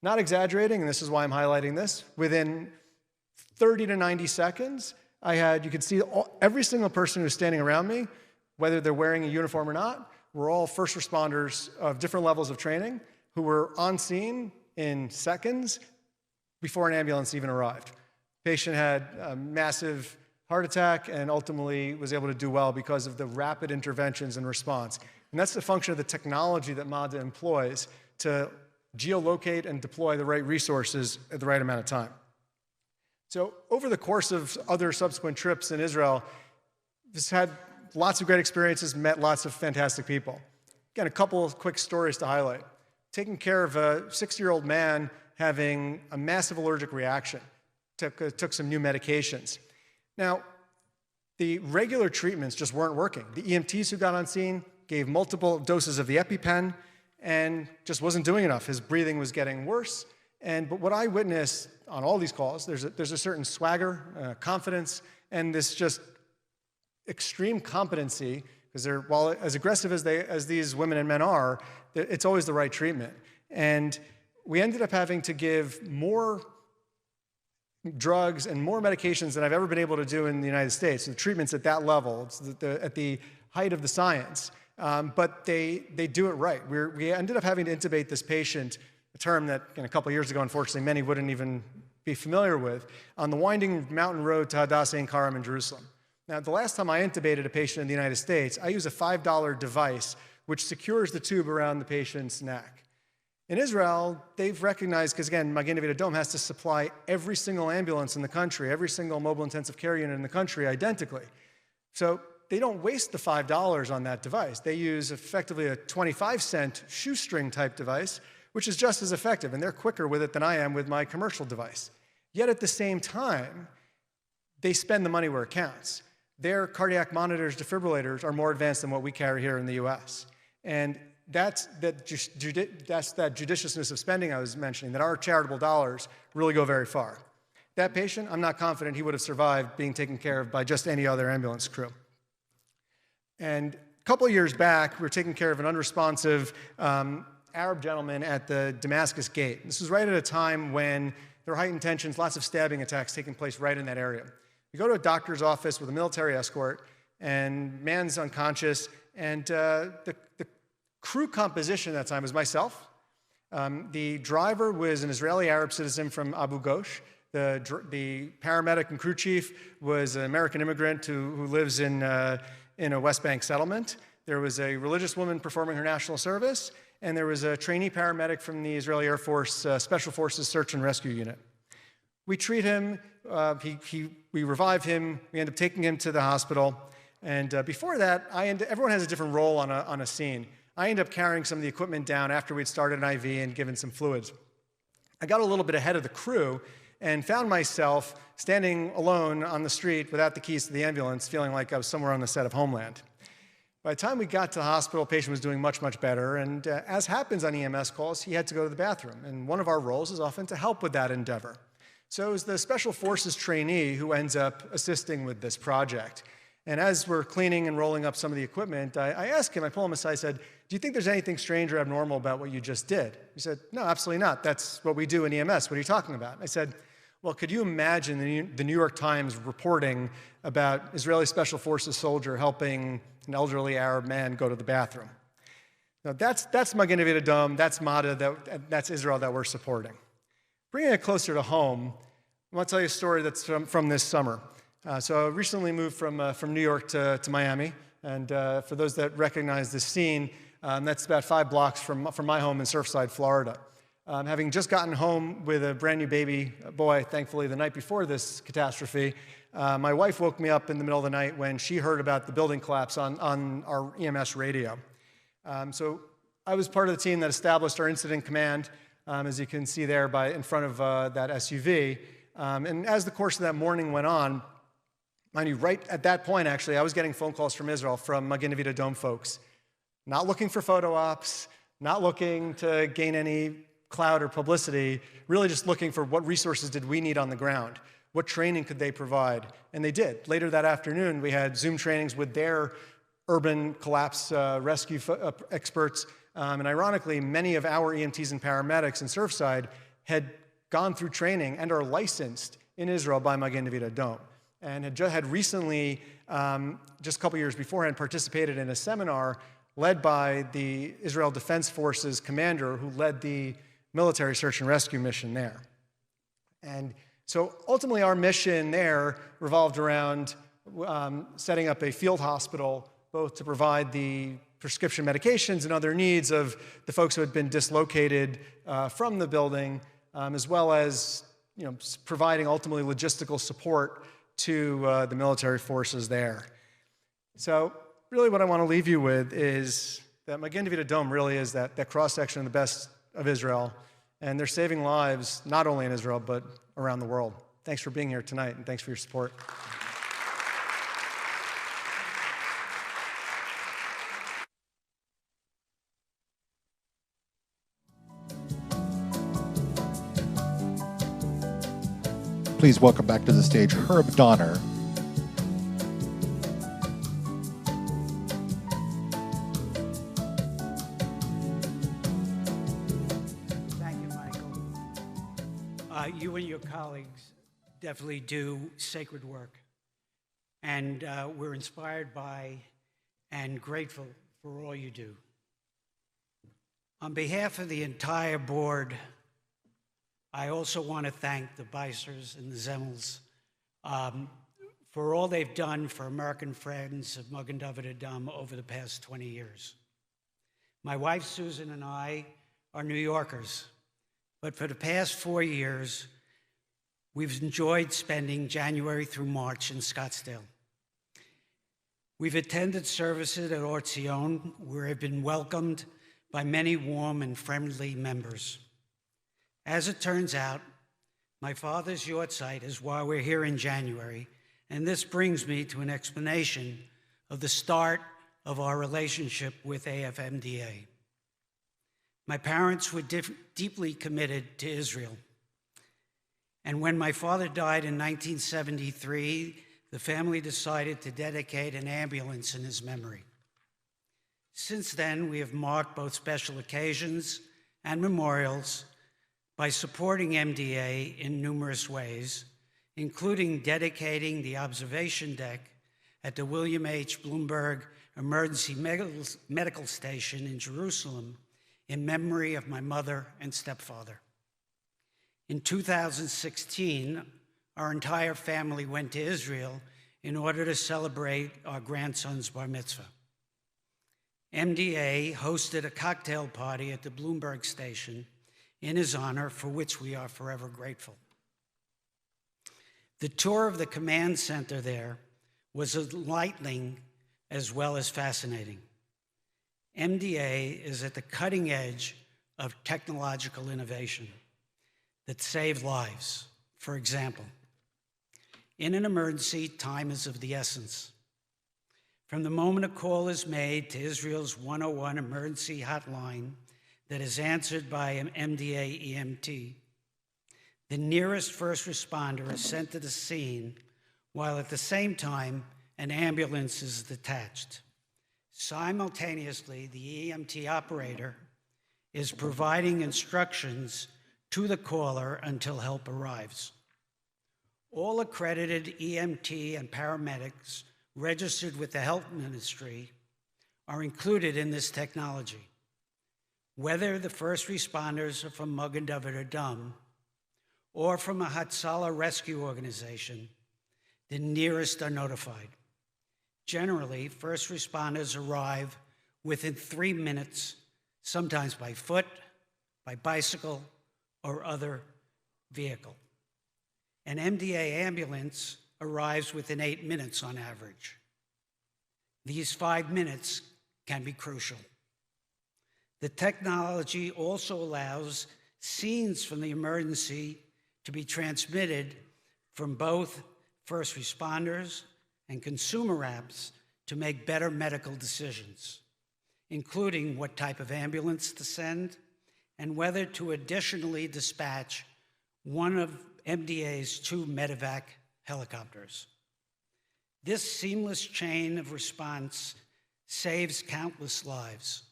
Not exaggerating, and this is why I'm highlighting this, within 30 to 90 seconds, you could see every single person who's standing around me, whether they're wearing a uniform or not, were all first responders of different levels of training who were on scene in seconds before an ambulance even arrived. The patient had a massive heart attack and ultimately was able to do well because of the rapid interventions and response. And that's the function of the technology that MADA employs to geolocate and deploy the right resources at the right amount of time. So over the course of other subsequent trips in Israel, just had lots of great experiences, met lots of fantastic people. Again, a couple of quick stories to highlight. Taking care of a 60-year-old man having a massive allergic reaction. Took some new medications. Now, the regular treatments just weren't working. The EMTs who got on scene gave multiple doses of the EpiPen and just wasn't doing enough. His breathing was getting worse. But what I witnessed on all these calls, there's a certain swagger, confidence, and this just extreme competency, because while as aggressive as these women and men are, it's always the right treatment. And we ended up having to give more drugs and more medications than I've ever been able to do in the United States. So the treatment's at that level. It's at the height of the science. But they do it right. We ended up having to intubate this patient, a term that a couple of years ago, unfortunately, many wouldn't even be familiar with, on the winding mountain road to Hadassah and Karam in Jerusalem. Now, the last time I intubated a patient in the United States, I use a $5 device which secures the tube around the patient's neck. In Israel, they've recognized, because again, Magen David Adom has to supply every single ambulance in the country, every single mobile intensive care unit in the country identically. So they don't waste the $5 on that device. They use effectively a 25-cent shoestring type device, which is just as effective, and they're quicker with it than I am with my commercial device. Yet at the same time, they spend the money where it counts. Their cardiac monitors, defibrillators, are more advanced than what we carry here in the US. And that's that judiciousness of spending I was mentioning, that our charitable dollars really go very far. That patient, I'm not confident he would have survived being taken care of by just any other ambulance crew. And a couple of years back, we were taking care of an unresponsive Arab gentleman at the Damascus Gate. This was right at a time when there were heightened tensions, lots of stabbing attacks taking place right in that area. We go to a doctor's office with a military escort, and man's unconscious, and the Crew composition at that time was myself. The driver was an Israeli Arab citizen from Abu Ghosh. The paramedic and crew chief was an American immigrant who lives in a West Bank settlement. There was a religious woman performing her national service, and there was a trainee paramedic from the Israeli Air Force Special Forces Search and Rescue Unit. We treat him, we revive him, we end up taking him to the hospital, and before that, everyone has a different role on a scene. I end up carrying some of the equipment down after we'd started an IV and given some fluids. I got a little bit ahead of the crew and found myself standing alone on the street without the keys to the ambulance, feeling like I was somewhere on the set of Homeland. By the time we got to the hospital, the patient was doing much, much better, and as happens on EMS calls, he had to go to the bathroom, and one of our roles is often to help with that endeavor. So it was the Special Forces trainee who ends up assisting with this project. And as we're cleaning and rolling up some of the equipment, I asked him, I pull him aside, I said, do you think there's anything strange or abnormal about what you just did? He said, no, absolutely not. That's what we do in EMS. What are you talking about? I said, well, could you imagine the New York Times reporting about Israeli Special Forces soldier helping an elderly Arab man go to the bathroom? Now that's Magen David Adom, that's MADA, that's Israel that we're supporting. Bringing it closer to home, I want to tell you a story that's from this summer. So I recently moved from New York to Miami, and for those that recognize this scene, that's about 5 blocks from my home in Surfside, Florida. Having just gotten home with a brand new baby boy, thankfully, the night before this catastrophe, my wife woke me up in the middle of the night when she heard about the building collapse on our EMS radio. So I was part of the team that established our incident command, as you can see there in front of that SUV. And as the course of that morning went on, mind you, right at that point, actually, I was getting phone calls from Israel, from Magen David Adom folks, not looking for photo ops, not looking to gain any clout or publicity, really just looking for what resources did we need on the ground, what training could they provide, and they did. Later that afternoon, we had Zoom trainings with their urban collapse rescue experts, and ironically, many of our EMTs and paramedics in Surfside had gone through training and are licensed in Israel by Magen David Adom, and had recently, just a couple years beforehand, participated in a seminar led by the Israel Defense Forces commander who led the military search and rescue mission there. And so ultimately our mission there revolved around setting up a field hospital, both to provide the prescription medications and other needs of the folks who had been dislocated from the building, as well as providing ultimately logistical support to the military forces there. So really what I want to leave you with is that Magen David Adom really is that cross-section of the best of Israel, and they're saving lives not only in Israel but around the world. Thanks for being here tonight, and thanks for your support. Please welcome back to the stage Herb Donner. Thank you, Michael. You and your colleagues definitely do sacred work, and we're inspired by and grateful for all you do. On behalf of the entire board, I also want to thank the Bycers and the Zemels for all they've done for American Friends of Magen David Adom over the past 20 years. My wife, Susan, and I are New Yorkers, but for the past 4 years, we've enjoyed spending January through March in Scottsdale. We've attended services at Or Zion, where I've been welcomed by many warm and friendly members. As it turns out, my father's yahrzeit is why we're here in January, and this brings me to an explanation of the start of our relationship with AFMDA. My parents were deeply committed to Israel, and when my father died in 1973, the family decided to dedicate an ambulance in his memory. Since then, we have marked both special occasions and memorials by supporting MDA in numerous ways, including dedicating the observation deck at the William H. Bloomberg emergency medical station in Jerusalem in memory of my mother and stepfather. In 2016, our entire family went to Israel in order to celebrate our grandson's bar mitzvah. MDA hosted a cocktail party at the Bloomberg station in his honor, for which we are forever grateful. The tour of the command center there was enlightening as well as fascinating. MDA is at the cutting edge of technological innovation that save lives. For example, in an emergency, time is of the essence. From the moment a call is made to Israel's 101 emergency hotline that is answered by an MDA EMT, the nearest first responder is sent to the scene, while at the same time, an ambulance is detached. Simultaneously, the EMT operator is providing instructions to the caller until help arrives. All accredited EMT and paramedics registered with the Health Ministry are included in this technology. Whether the first responders are from Magen Adom or from a Hatzalah rescue organization, the nearest are notified. Generally, first responders arrive within 3 minutes, sometimes by foot, by bicycle, or other vehicle. An MDA ambulance arrives within 8 minutes on average. These 5 minutes can be crucial. The technology also allows scenes from the emergency to be transmitted from both first responders and consumer apps to make better medical decisions, including what type of ambulance to send and whether to additionally dispatch one of MDA's 2 medevac helicopters. This seamless chain of response saves countless lives.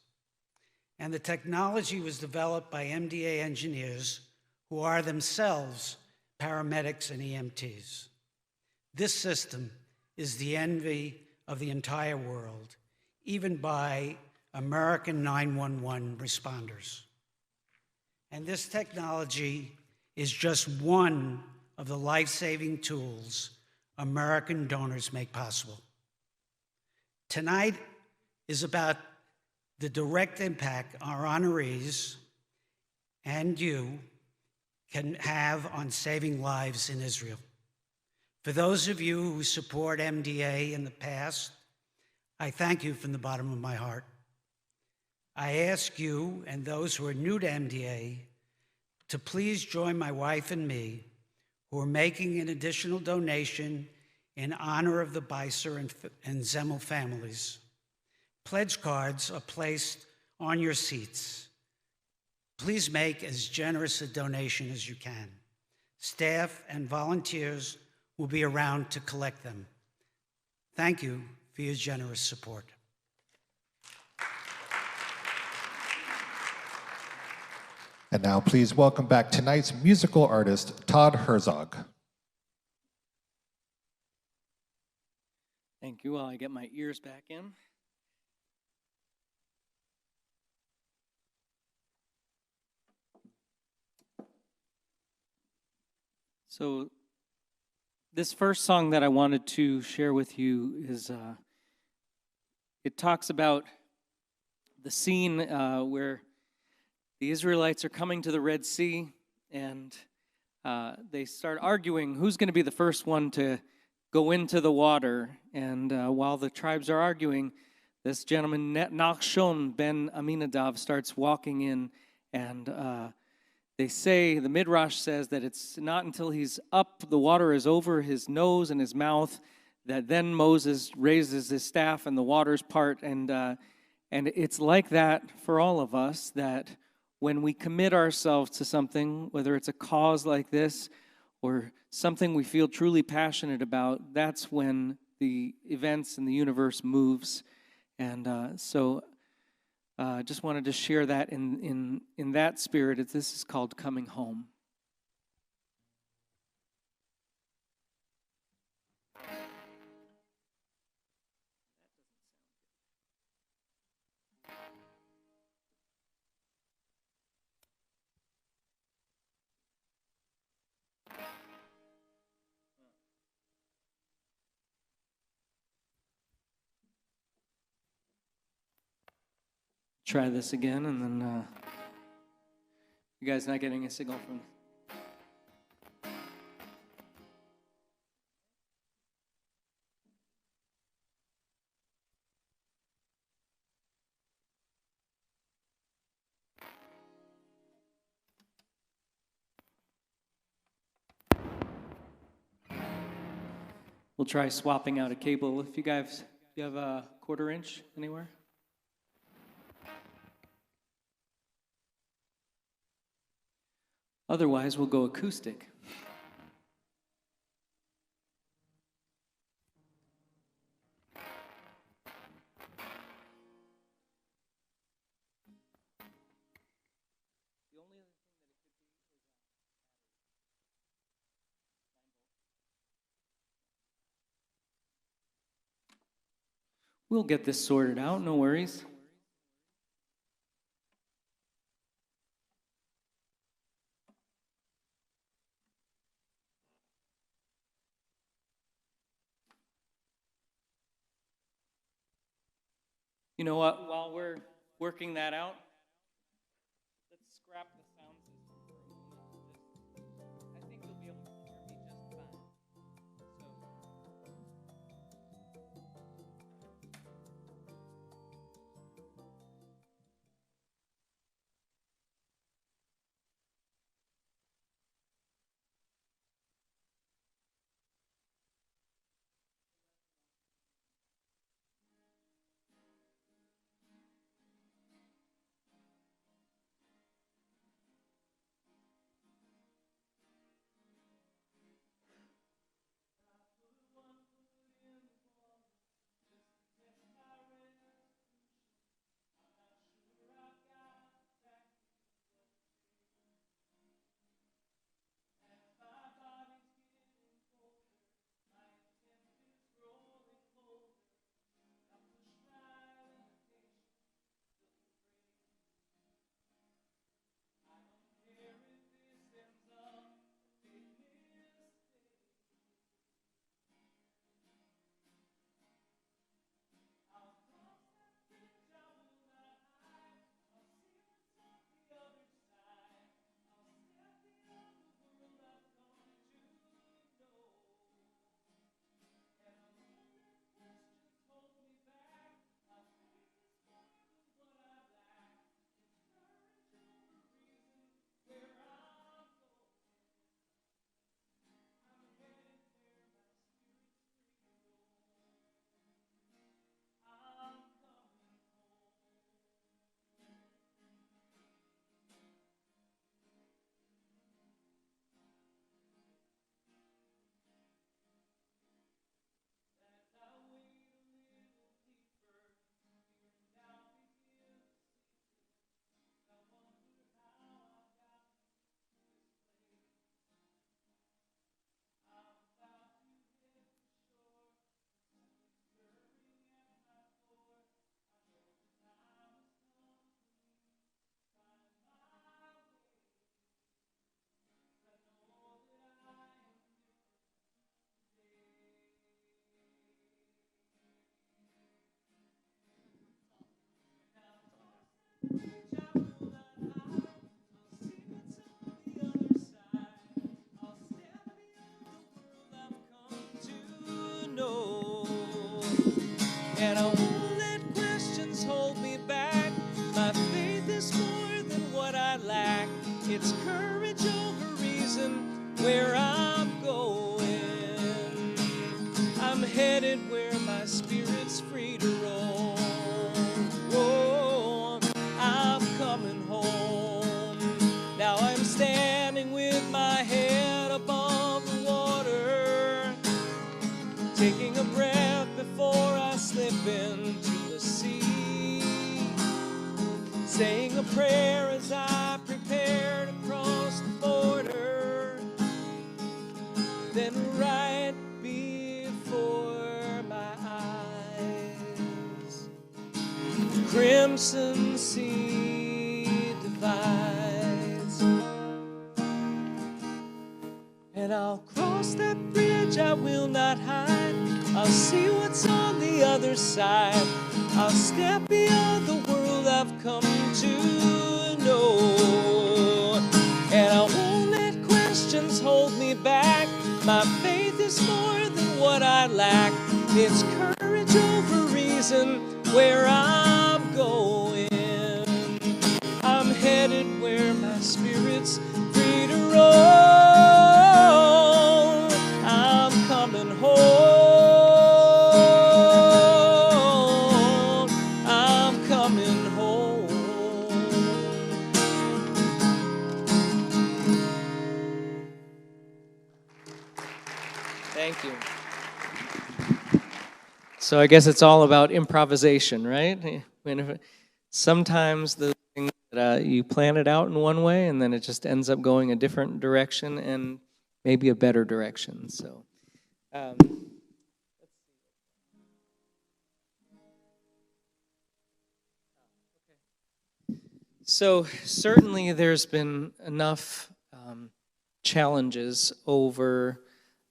And the technology was developed by MDA engineers who are themselves paramedics and EMTs. This system is the envy of the entire world, even by American 911 responders. And this technology is just one of the life-saving tools American donors make possible. Tonight is about the direct impact our honorees and you can have on saving lives in Israel. For those of you who support MDA in the past, I thank you from the bottom of my heart. I ask you and those who are new to MDA to please join my wife and me, who are making an additional donation in honor of the Bycer and Zemel families. Pledge cards are placed on your seats. Please make as generous a donation as you can. Staff and volunteers will be around to collect them. Thank you for your generous support. And now please welcome back tonight's musical artist, Todd Herzog. Thank you. While I get my ears back in. So this first song that I wanted to share with you is, it talks about the scene where the Israelites are coming to the Red Sea, and they start arguing who's going to be the first one to go into the water. And while the tribes are arguing, this gentleman, Nachshon ben Aminadav, starts walking in, and they say, the Midrash says that it's not until he's up, the water is over his nose and his mouth, that then Moses raises his staff and the waters part. And it's like that for all of us, that when we commit ourselves to something, whether it's a cause like this or something we feel truly passionate about, that's when the events in the universe moves. And so just wanted to share that in that spirit. This is called Coming Home. Try this again, and then you guys not getting a signal from. We'll try swapping out a cable. If you have a 1/4 inch anywhere? Otherwise, we'll go acoustic. We'll get this sorted out, no worries. You know what, while we're working that out, let's scrap the sound system for a moment. I think you'll be able to hear me just fine. And I won't let questions hold me back. My faith is more than what I lack. It's courage over reason where I'm going. I'm headed where my spirit's free to roam. Oh, I'm coming home. Now I'm standing with my head above the water, taking a breath before I slip into the sea, saying a prayer as I prepare to cross the border. Then right before my eyes, crimson sea divides, and I'll cross that bridge, I will not hide. I'll see what's on the other side. I'll step beyond the world I've come to know. And I won't let questions hold me back. My faith is more than what I lack. It's courage over reason where I'm going. I'm headed where my spirit's free to roam. I'm coming home. I'm coming home. Thank you. So I guess it's all about improvisation, right? Sometimes the things that you plan it out in one way, and then it just ends up going a different direction, and maybe a better direction. So certainly there's been enough challenges over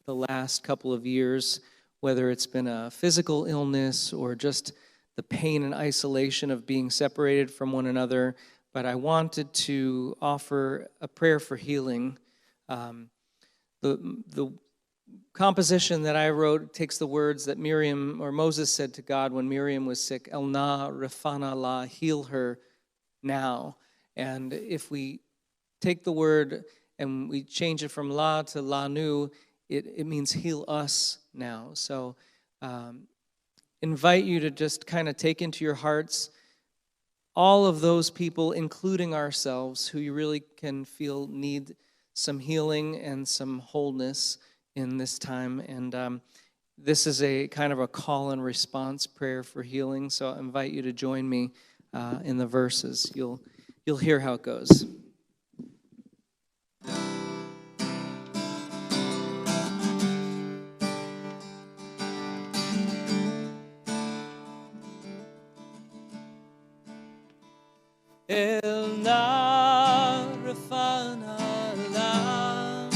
the last couple of years, whether it's been a physical illness or just the pain and isolation of being separated from one another. But I wanted to offer a prayer for healing. The composition that I wrote takes the words that Miriam or Moses said to God when Miriam was sick, Elana Rafana La, heal her now. And if we take the word and we change it from La to Lanu, it means heal us now. So invite you to just kind of take into your hearts all of those people, including ourselves, who you really can feel need some healing and some wholeness in this time. And this is a kind of a call and response prayer for healing. So I invite you to join me in the verses. You'll hear how it goes. Elana Rafana La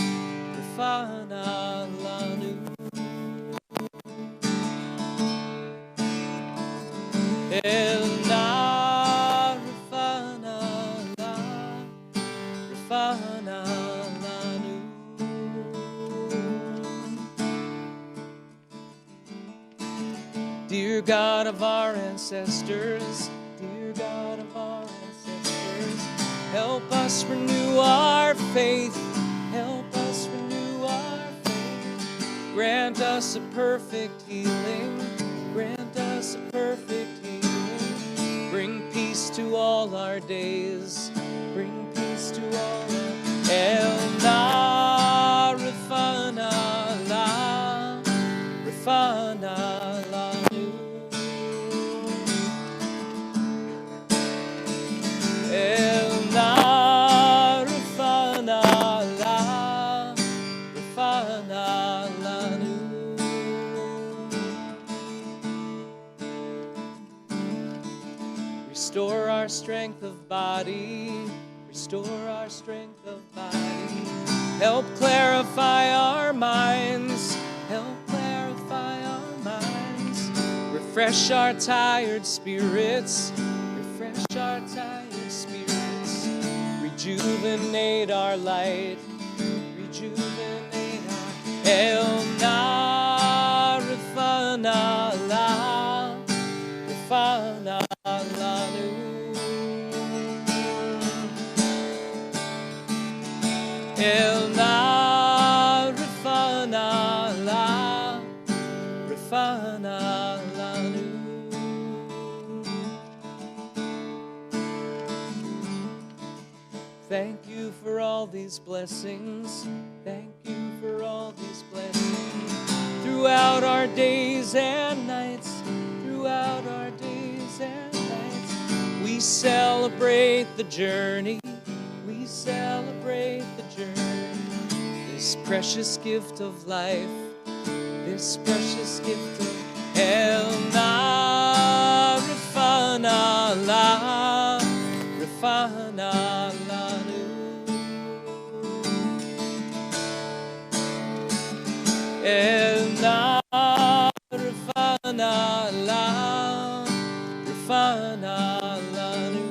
Rafana Lanu Elana Rafana La Rafana Lanu. Dear God of our ancestors, dear God of our ancestors, help us renew our faith. Help us renew our faith. Grant us a perfect healing. Grant us a perfect healing. Bring peace to all our days. Bring peace to all our Elana Rafana La Rafana Lanu Elana Rafana La Rafana Lanu. Restore our strength of body. Restore our strength of body. Help clarify our minds. Help clarify our minds. Refresh our tired spirits. Refresh our tired spirits. Rejuvenate our light. Rejuvenate our Elana Rafana La Rafana Lanu Elana Rafana La Rafana Lanu. Thank you for all these blessings. Thank you for all these blessings. Throughout our days and nights. Throughout our days and nights. We celebrate the journey. We celebrate the journey. This precious gift of life. This precious gift of Elana Rafana La Rafana Lanu Elana Rafana La Rafana Lanu.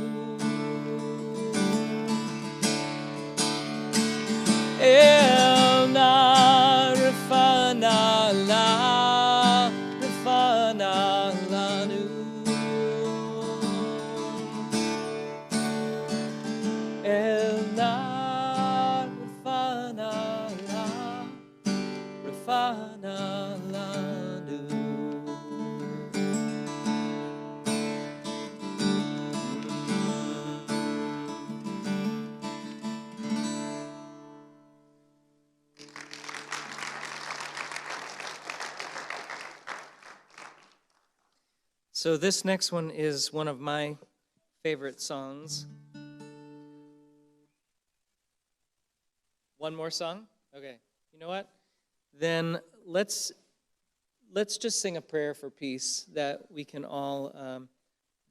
So this next one is one of my favorite songs. One more song? Okay. You know what? Then let's just sing a prayer for peace that we can all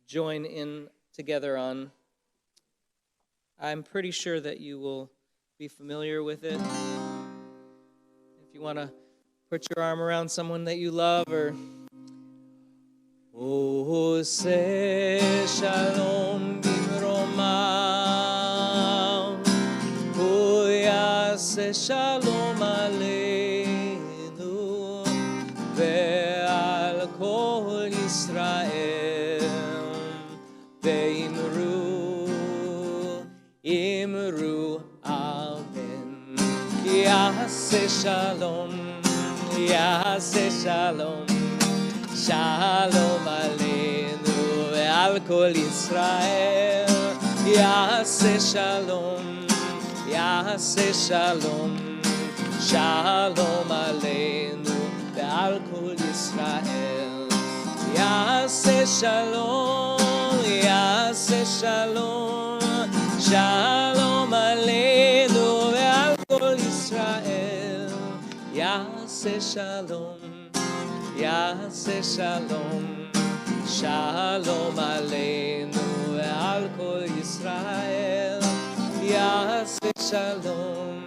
join in together on. I'm pretty sure that you will be familiar with it. If you want to put your arm around someone that you love, or O se shalom bimromam, O yase shalom aleinu ve'al kol Yisrael ve'imru imru amen. Yase shalom, yase shalom, shalom aleinu ve'al kol Yisrael. Yase shalom, yase shalom, shalom aleinu ve'al kol Yisrael. Yase shalom, yase shalom, shalom aleinu ve'al kol Yisrael. Yase shalom, yase shalom, shalom aleinu ve'al kol Yisrael. Yase shalom,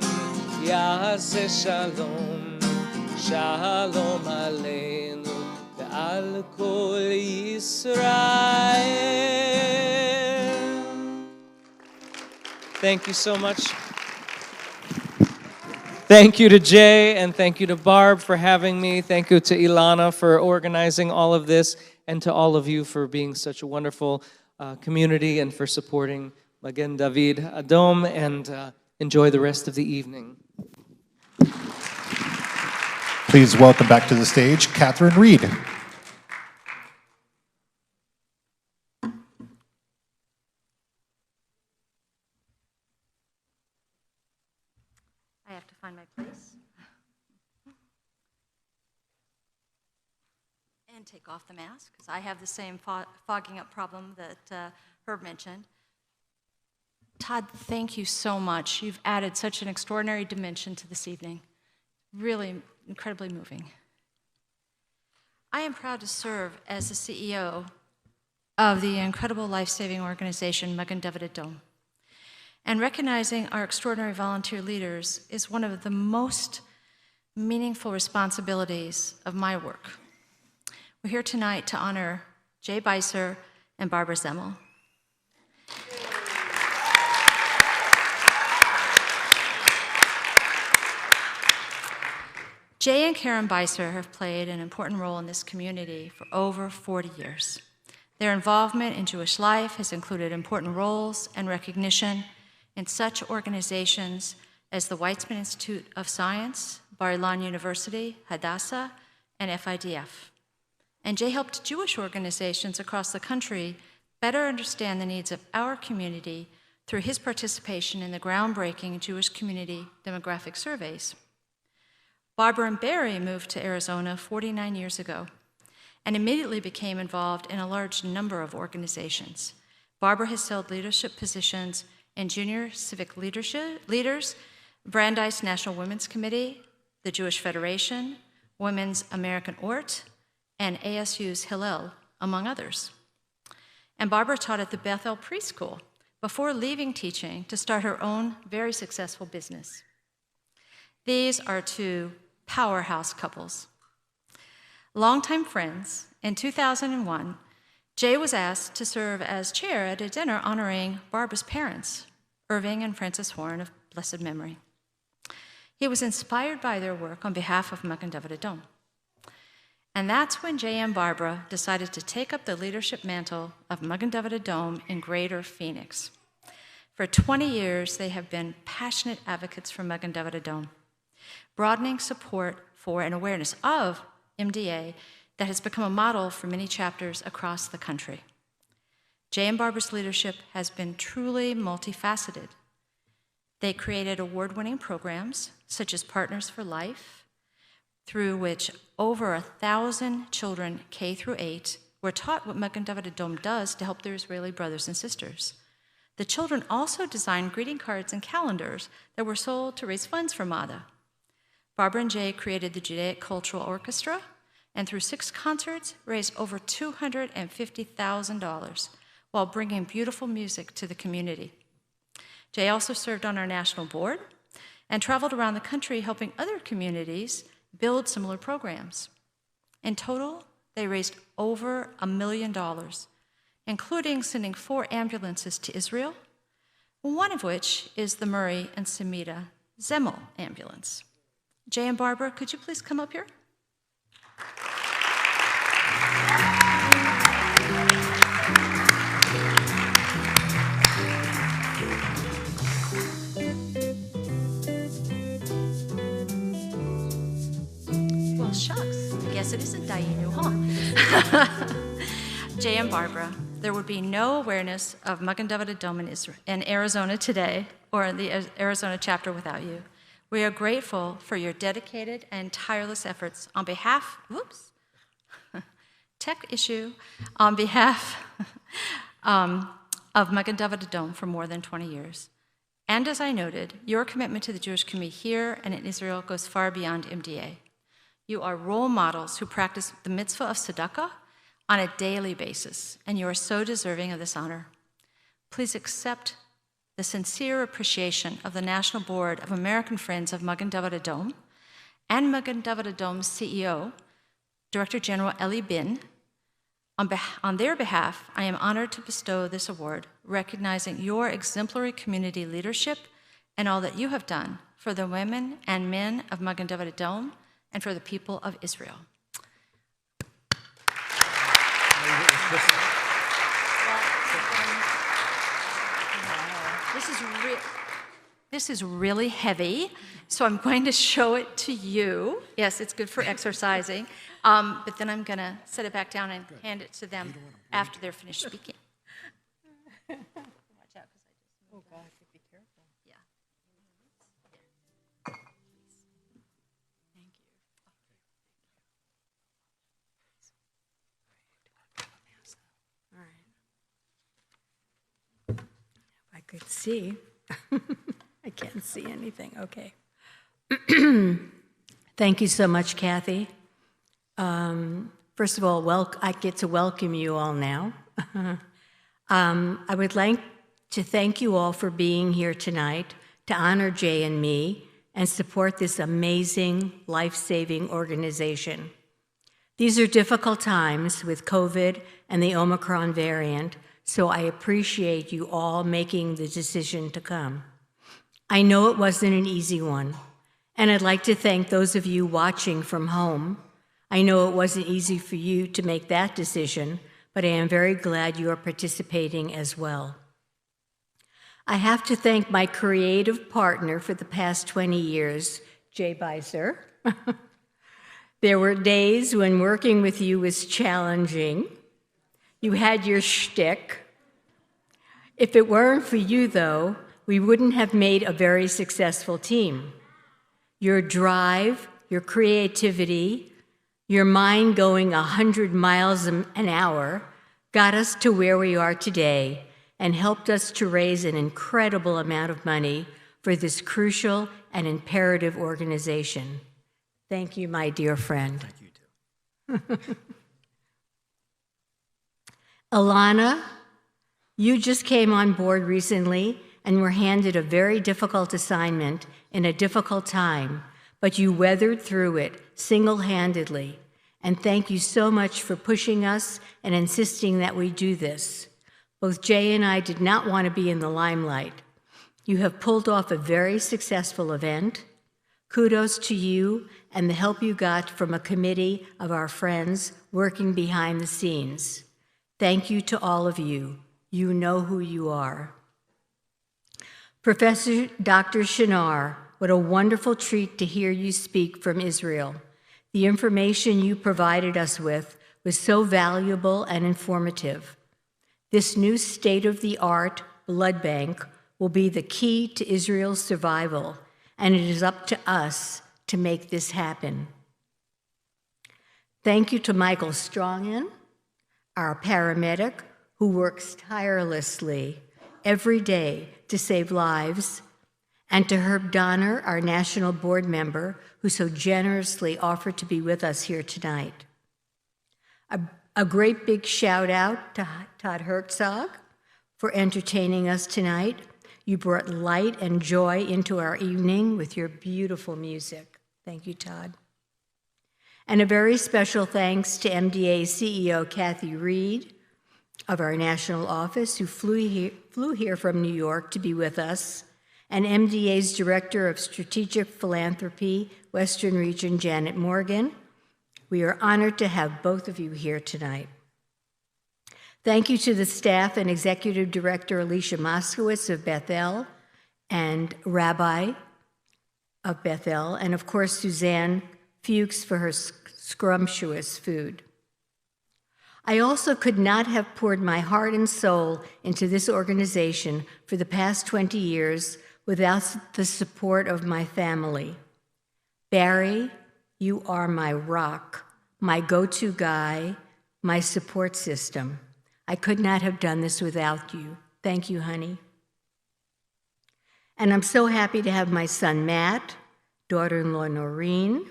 yase shalom, shalom aleinu ve'al kol Yisrael. Thank you so much. Thank you to Jay, and thank you to Barb for having me. Thank you to Elana for organizing all of this, and to all of you for being such a wonderful community and for supporting Magen David Adom, and enjoy the rest of the evening. Please welcome back to the stage Catherine Reed. I have to find my place. And take off the mask, because I have the same fogging up problem that Herb mentioned. Todd, thank you so much. You've added such an extraordinary dimension to this evening. Really incredibly moving. I am proud to serve as the CEO of the incredible life-saving organization Magen David Adom. And recognizing our extraordinary volunteer leaders is one of the most meaningful responsibilities of my work. We're here tonight to honor Jay Bycer and Barbara Zemel. Jay and Karen Bycer have played an important role in this community for over 40 years. Their involvement in Jewish life has included important roles and recognition in such organizations as the Weizmann Institute of Science, Bar-Ilan University, Hadassah, and FIDF. And Jay helped Jewish organizations across the country better understand the needs of our community through his participation in the groundbreaking Jewish community demographic surveys. Barbara and Barry moved to Arizona 49 years ago and immediately became involved in a large number of organizations. Barbara has held leadership positions in Junior Civic Leaders, Brandeis National Women's Committee, the Jewish Federation, Women's American Ort, and ASU's Hillel, among others. And Barbara taught at the Bethel Preschool before leaving teaching to start her own very successful business. These are two powerhouse couples. Longtime friends, in 2001, Jay was asked to serve as chair at a dinner honoring Barbara's parents, Irving and Frances Horn of blessed memory. He was inspired by their work on behalf of Magen David Adom. And that's when Jay and Barbara decided to take up the leadership mantle of Magen David Adom in Greater Phoenix. For 20 years, they have been passionate advocates for Magen David Adom, broadening support for and awareness of MDA that has become a model for many chapters across the country. Jay and Barbara's leadership has been truly multifaceted. They created award-winning programs, such as Partners for Life, through which over 1,000 children K through 8 were taught what Magen David Adom does to help their Israeli brothers and sisters. The children also designed greeting cards and calendars that were sold to raise funds for MADA. Barbara and Jay created the Judaic Cultural Orchestra, and through 6 concerts, raised over $250,000 while bringing beautiful music to the community. Jay also served on our national board and traveled around the country helping other communities build similar programs. In total, they raised over $1 million, including sending 4 ambulances to Israel, one of which is the Murray and Samita Zemel ambulance. Jay and Barbara, could you please come up here? Well, shucks, I guess it isn't Dayenu, huh? Jay and Barbara, there would be no awareness of Magen David Adom in Arizona today, or in the Arizona chapter without you. We are grateful for your dedicated and tireless efforts on behalf, on behalf of Magen David Adom for more than 20 years. And as I noted, your commitment to the Jewish community here and in Israel goes far beyond MDA. You are role models who practice the mitzvah of tzedakah on a daily basis, and you are so deserving of this honor. Please accept the sincere appreciation of the National Board of American Friends of Magen David Adom and Magen David Adom's CEO, Director General Eli Bin. On their behalf, I am honored to bestow this award, recognizing your exemplary community leadership and all that you have done for the women and men of Magen David Adom and for the people of Israel. This is really heavy, so I'm going to show it to you. Yes, it's good for exercising, but then I'm going to set it back down and hand it to them after they're finished speaking. Watch out, oh God, be careful. Yeah. Thank you. All right. If I could see. I can't see anything. Okay. Thank you so much, Kathy. First of all, I get to welcome you all now. I would like to thank you all for being here tonight to honor Jay and me and support this amazing, life-saving organization. These are difficult times with COVID and the Omicron variant, so I appreciate you all making the decision to come. I know it wasn't an easy one, and I'd like to thank those of you watching from home. I know it wasn't easy for you to make that decision, but I am very glad you are participating as well. I have to thank my creative partner for the past 20 years, Jay Bycer. There were days when working with you was challenging. You had your shtick. If it weren't for you, though, we wouldn't have made a very successful team. Your drive, your creativity, your mind going 100 miles an hour got us to where we are today and helped us to raise an incredible amount of money for this crucial and imperative organization. Thank you, my dear friend. Thank you, too. Elana, you just came on board recently and were handed a very difficult assignment in a difficult time, but you weathered through it single-handedly. And thank you so much for pushing us and insisting that we do this. Both Jay and I did not want to be in the limelight. You have pulled off a very successful event. Kudos to you and the help you got from a committee of our friends working behind the scenes. Thank you to all of you. You know who you are. Professor Dr. Shinar, what a wonderful treat to hear you speak from Israel. The information you provided us with was so valuable and informative. This new state-of-the-art blood bank will be the key to Israel's survival, and it is up to us to make this happen. Thank you to Michael Strongen, our paramedic who works tirelessly every day to save lives, and to Herb Donner, our national board member, who so generously offered to be with us here tonight. A great big shout out to Todd Herzog for entertaining us tonight. You brought light and joy into our evening with your beautiful music. Thank you, Todd. And a very special thanks to MDA CEO Kathy Reed of our national office, who flew here from New York to be with us, and MDA's Director of Strategic Philanthropy, Western Region, Janet Morgan. We are honored to have both of you here tonight. Thank you to the staff and Executive Director Alicia Moskowitz of Bethel and Rabbi of Bethel, and of course Suzanne Fuchs for her scrumptious food. I also could not have poured my heart and soul into this organization for the past 20 years without the support of my family. Barry, you are my rock, my go-to guy, my support system. I could not have done this without you. Thank you, honey. And I'm so happy to have my son, Matt, daughter-in-law, Noreen,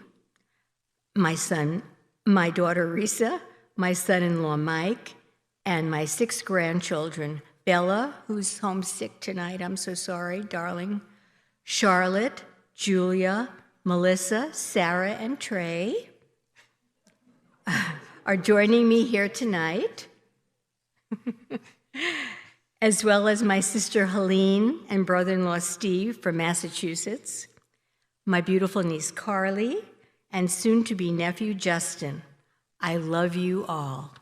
my daughter, Risa, my son-in-law, Mike, and my 6 grandchildren, Bella, who's homesick tonight, I'm so sorry, darling, Charlotte, Julia, Melissa, Sarah, and Trey are joining me here tonight, as well as my sister Helene and brother-in-law Steve from Massachusetts, my beautiful niece Carly, and soon-to-be nephew Justin. I love you all.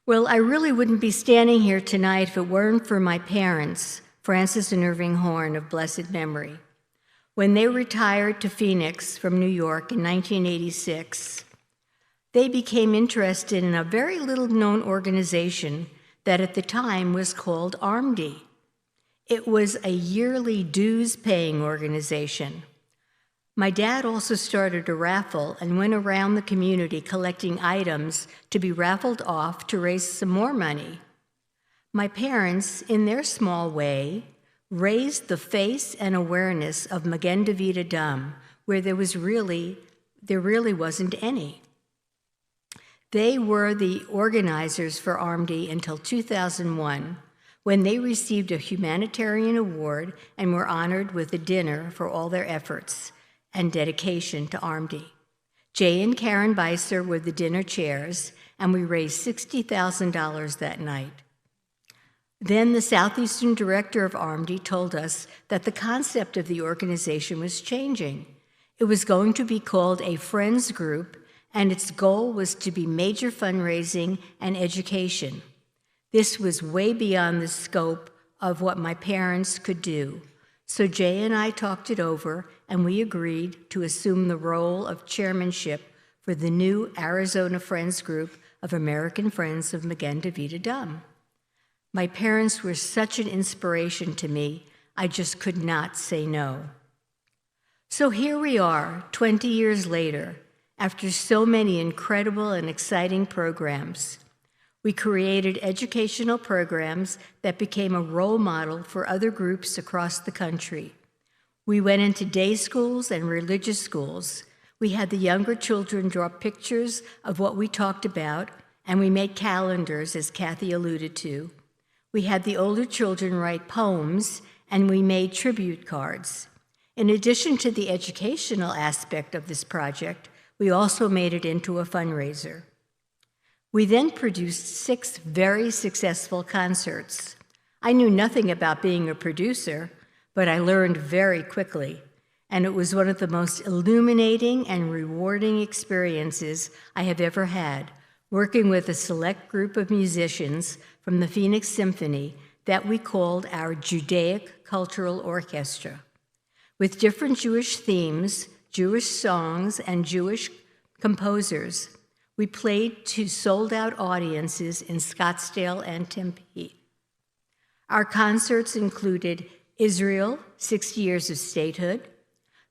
Well, I really wouldn't be standing here tonight if it weren't for my parents, Francis and Irving Horn of blessed memory. When they retired to Phoenix from New York in 1986, they became interested in a very little-known organization that at the time was called ARMD. It was a yearly dues-paying organization. My dad also started a raffle and went around the community collecting items to be raffled off to raise some more money. My parents, in their small way, raised the face and awareness of Magen David Adom, where there really wasn't any. They were the organizers for ARMD until 2001, when they received a humanitarian award and were honored with a dinner for all their efforts and dedication to ARMD. Jay and Karen Bycer were the dinner chairs, and we raised $60,000 that night. Then the Southeastern director of ARMD told us that the concept of the organization was changing. It was going to be called a Friends Group, and its goal was to be major fundraising and education. This was way beyond the scope of what my parents could do. So Jay and I talked it over, and we agreed to assume the role of chairmanship for the new Arizona Friends Group of American Friends of Magen David Adom. My parents were such an inspiration to me, I just could not say no. So here we are, 20 years later, after so many incredible and exciting programs. We created educational programs that became a role model for other groups across the country. We went into day schools and religious schools. We had the younger children draw pictures of what we talked about, and we made calendars, as Kathy alluded to. We had the older children write poems, and we made tribute cards. In addition to the educational aspect of this project, we also made it into a fundraiser. We then produced 6 very successful concerts. I knew nothing about being a producer, but I learned very quickly, and it was one of the most illuminating and rewarding experiences I have ever had, working with a select group of musicians from the Phoenix Symphony that we called our Judaic Cultural Orchestra. With different Jewish themes, Jewish songs, and Jewish composers, we played to sold-out audiences in Scottsdale and Tempe. Our concerts included Israel, 60 Years of Statehood,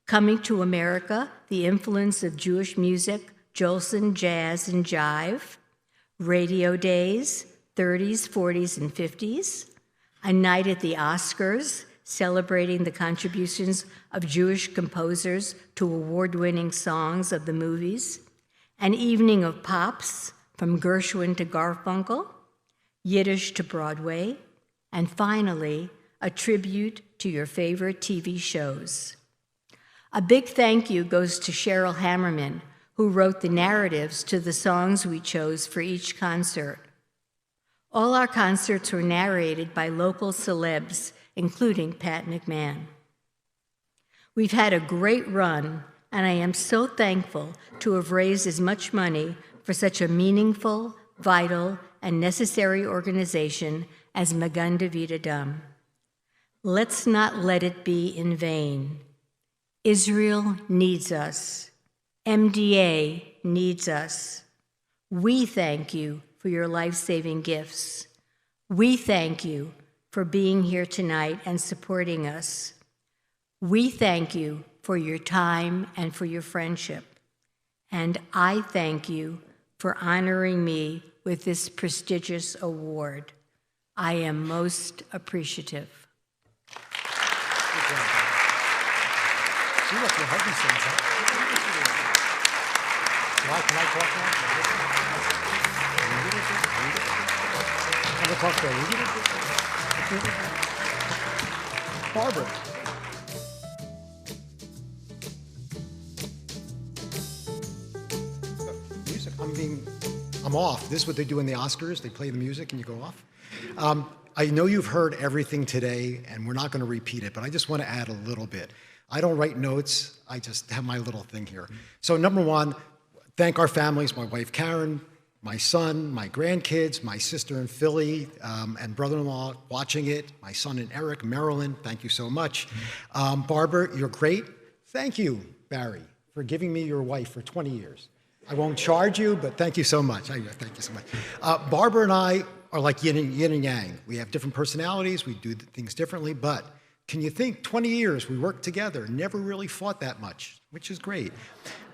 Coming to America, the influence of Jewish music, Jolson, jazz, and jive, radio days, 30s, 40s, and 50s, a night at the Oscars, celebrating the contributions of Jewish composers to award-winning songs of the movies, an evening of pops from Gershwin to Garfunkel, Yiddish to Broadway, and finally, a tribute to your favorite TV shows. A big thank you goes to Cheryl Hammerman, who wrote the narratives to the songs we chose for each concert. All our concerts were narrated by local celebs, including Pat McMahon. We've had a great run, and I am so thankful to have raised as much money for such a meaningful, vital, and necessary organization as Magen David Adom. Let's not let it be in vain. Israel needs us. MDA needs us. We thank you for your life-saving gifts. We thank you for being here tonight and supporting us. We thank you for your time and for your friendship. And I thank you for honoring me with this prestigious award. I am most appreciative. See what your husband says, huh? Can I talk now? Barbara. Music, I'm off. This is what they do in the Oscars. They play the music and you go off. I know you've heard everything today, and we're not going to repeat it, but I just want to add a little bit. I don't write notes. I just have my little thing here. So number one, thank our families, my wife Karen, my son, my grandkids, my sister in Philly, and brother-in-law watching it, my son in Eric, Maryland, thank you so much. Barbara, you're great. Thank you, Barry, for giving me your wife for 20 years. I won't charge you, but thank you so much. Thank you so much. Barbara and I are like yin and yang. We have different personalities, we do things differently, but can you think 20 years we worked together, never really fought that much, which is great.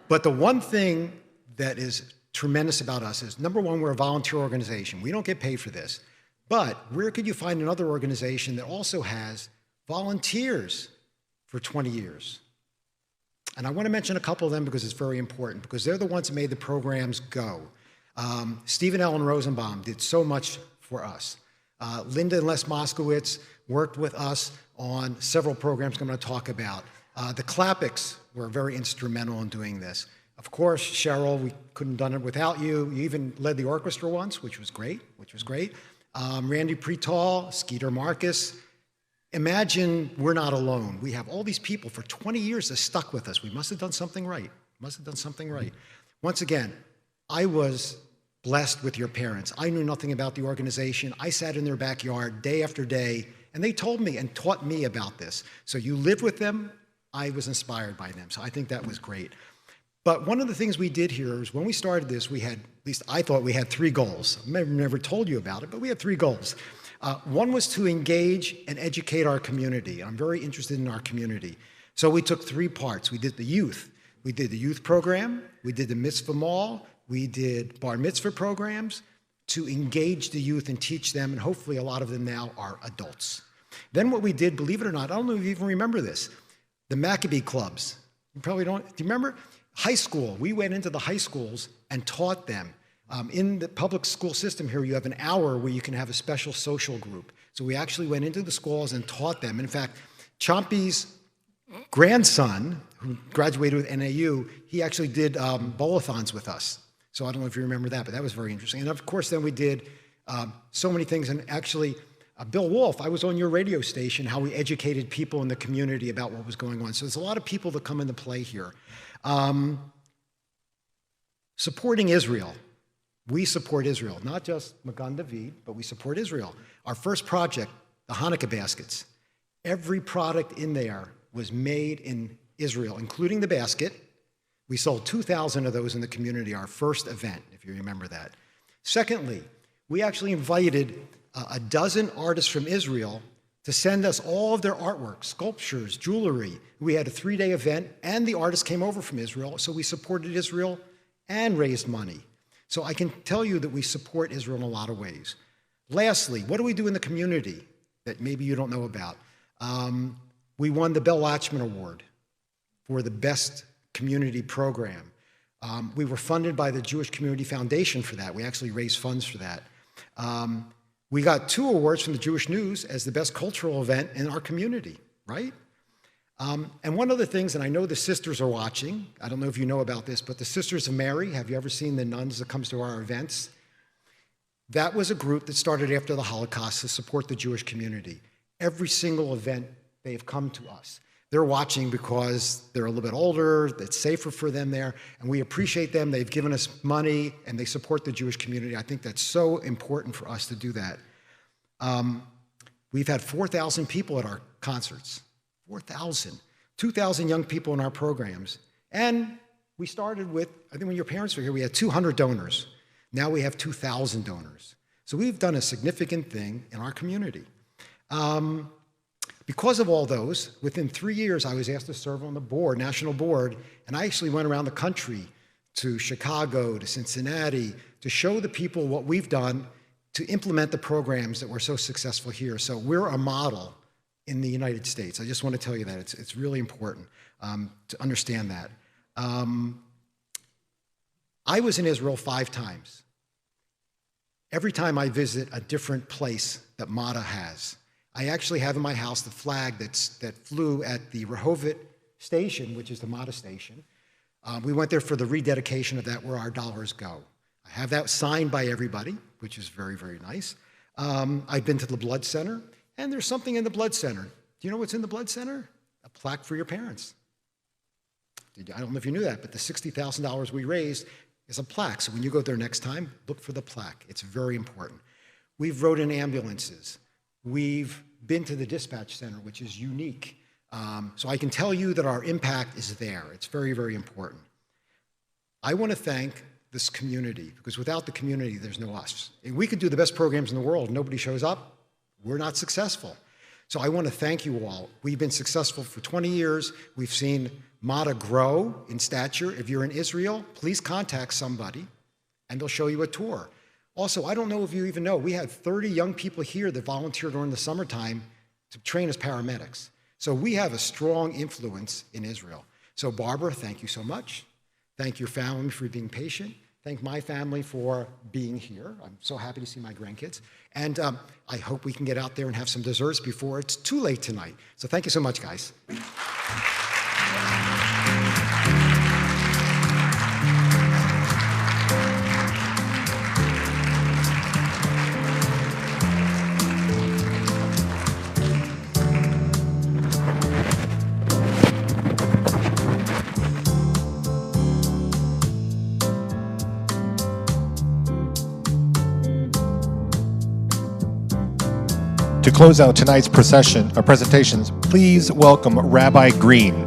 But the one thing that is tremendous about us is, number one, we're a volunteer organization. We don't get paid for this. But where could you find another organization that also has volunteers for 20 years? And I want to mention a couple of them because it's very important, because they're the ones that made the programs go. Steve and Ellen Rosenbaum did so much for us. Linda and Les Moskowitz worked with us on several programs I'm going to talk about. The Klappicks were very instrumental in doing this. Of course, Cheryl, we couldn't have done it without you. You even led the orchestra once, which was great, Randy Pretal, Skeeter Marcus. Imagine we're not alone. We have all these people for 20 years that stuck with us. We must have done something right. Once again, I was blessed with your parents. I knew nothing about the organization. I sat in their backyard day after day, and they told me and taught me about this. So you lived with them. I was inspired by them. So I think that was great. But one of the things we did here is when we started this, we had, at least I thought we had 3 goals. I never told you about it, but we had 3 goals. One was to engage and educate our community. I'm very interested in our community. So we took 3 parts. We did the youth. We did the youth program. We did the mitzvah mall. We did bar mitzvah programs to engage the youth and teach them, and hopefully a lot of them now are adults. Then what we did, believe it or not, I don't know if you even remember this, the Maccabee clubs. You probably don't. Do you remember? High school. We went into the high schools and taught them. In the public school system here, you have an hour where you can have a special social group. So we actually went into the schools and taught them. In fact, Chompy's grandson, who graduated with NAU, he actually did bowl-a-thons with us. So I don't know if you remember that, but that was very interesting. And of course, then we did so many things. And actually, Bill Wolf, I was on your radio station, how we educated people in the community about what was going on. So there's a lot of people that come into play here. Supporting Israel. We support Israel, not just Magen David, but we support Israel. Our first project, the Hanukkah baskets, every product in there was made in Israel, including the basket. We sold 2,000 of those in the community, our first event, if you remember that. Secondly, we actually invited a dozen artists from Israel to send us all of their artwork, sculptures, jewelry. We had a 3-day event, and the artists came over from Israel, so we supported Israel and raised money. So I can tell you that we support Israel in a lot of ways. Lastly, what do we do in the community that maybe you don't know about? We won the Bell Lachman Award for the best community program. We were funded by the Jewish Community Foundation for that. We actually raised funds for that. We got 2 awards from the Jewish News as the best cultural event in our community, right? And one of the things, and I know the sisters are watching, I don't know if you know about this, but the Sisters of Mary, have you ever seen the nuns that comes to our events? That was a group that started after the Holocaust to support the Jewish community. Every single event, they've come to us. They're watching because they're a little bit older, it's safer for them there, and we appreciate them. They've given us money, and they support the Jewish community. I think that's so important for us to do that. We've had 4,000 people at our concerts, 4,000, 2,000 young people in our programs. And we started with, I think when your parents were here, we had 200 donors. Now we have 2,000 donors. So we've done a significant thing in our community. Because of all those, within 3 years, I was asked to serve on the board, national board, and I actually went around the country to Chicago, to Cincinnati, to show the people what we've done to implement the programs that were so successful here. So we're a model in the United States. I just want to tell you that. It's really important to understand that. I was in Israel 5 times. Every time I visit a different place that MADA has. I actually have in my house the flag that flew at the Rehovot station, which is the MADA station. We went there for the rededication of that, where our dollars go. I have that signed by everybody, which is very, very nice. I've been to the Blood Center, and there's something in the Blood Center. Do you know what's in the Blood Center? A plaque for your parents. I don't know if you knew that, but the $60,000 we raised is a plaque. So when you go there next time, look for the plaque. It's very important. We've rode in ambulances. We've been to the dispatch center, which is unique. So I can tell you that our impact is there. It's very, very important. I want to thank this community, because without the community, there's no us. And we could do the best programs in the world. Nobody shows up. We're not successful. So I want to thank you all. We've been successful for 20 years. We've seen MADA grow in stature. If you're in Israel, please contact somebody, and they'll show you a tour. Also, I don't know if you even know, we had 30 young people here that volunteered during the summertime to train as paramedics. So we have a strong influence in Israel. So Barbara, thank you so much. Thank your family for being patient. Thank my family for being here. I'm so happy to see my grandkids. And I hope we can get out there and have some desserts before it's too late tonight. So thank you so much, guys. To close out tonight's presentations, please welcome Rabbi Green.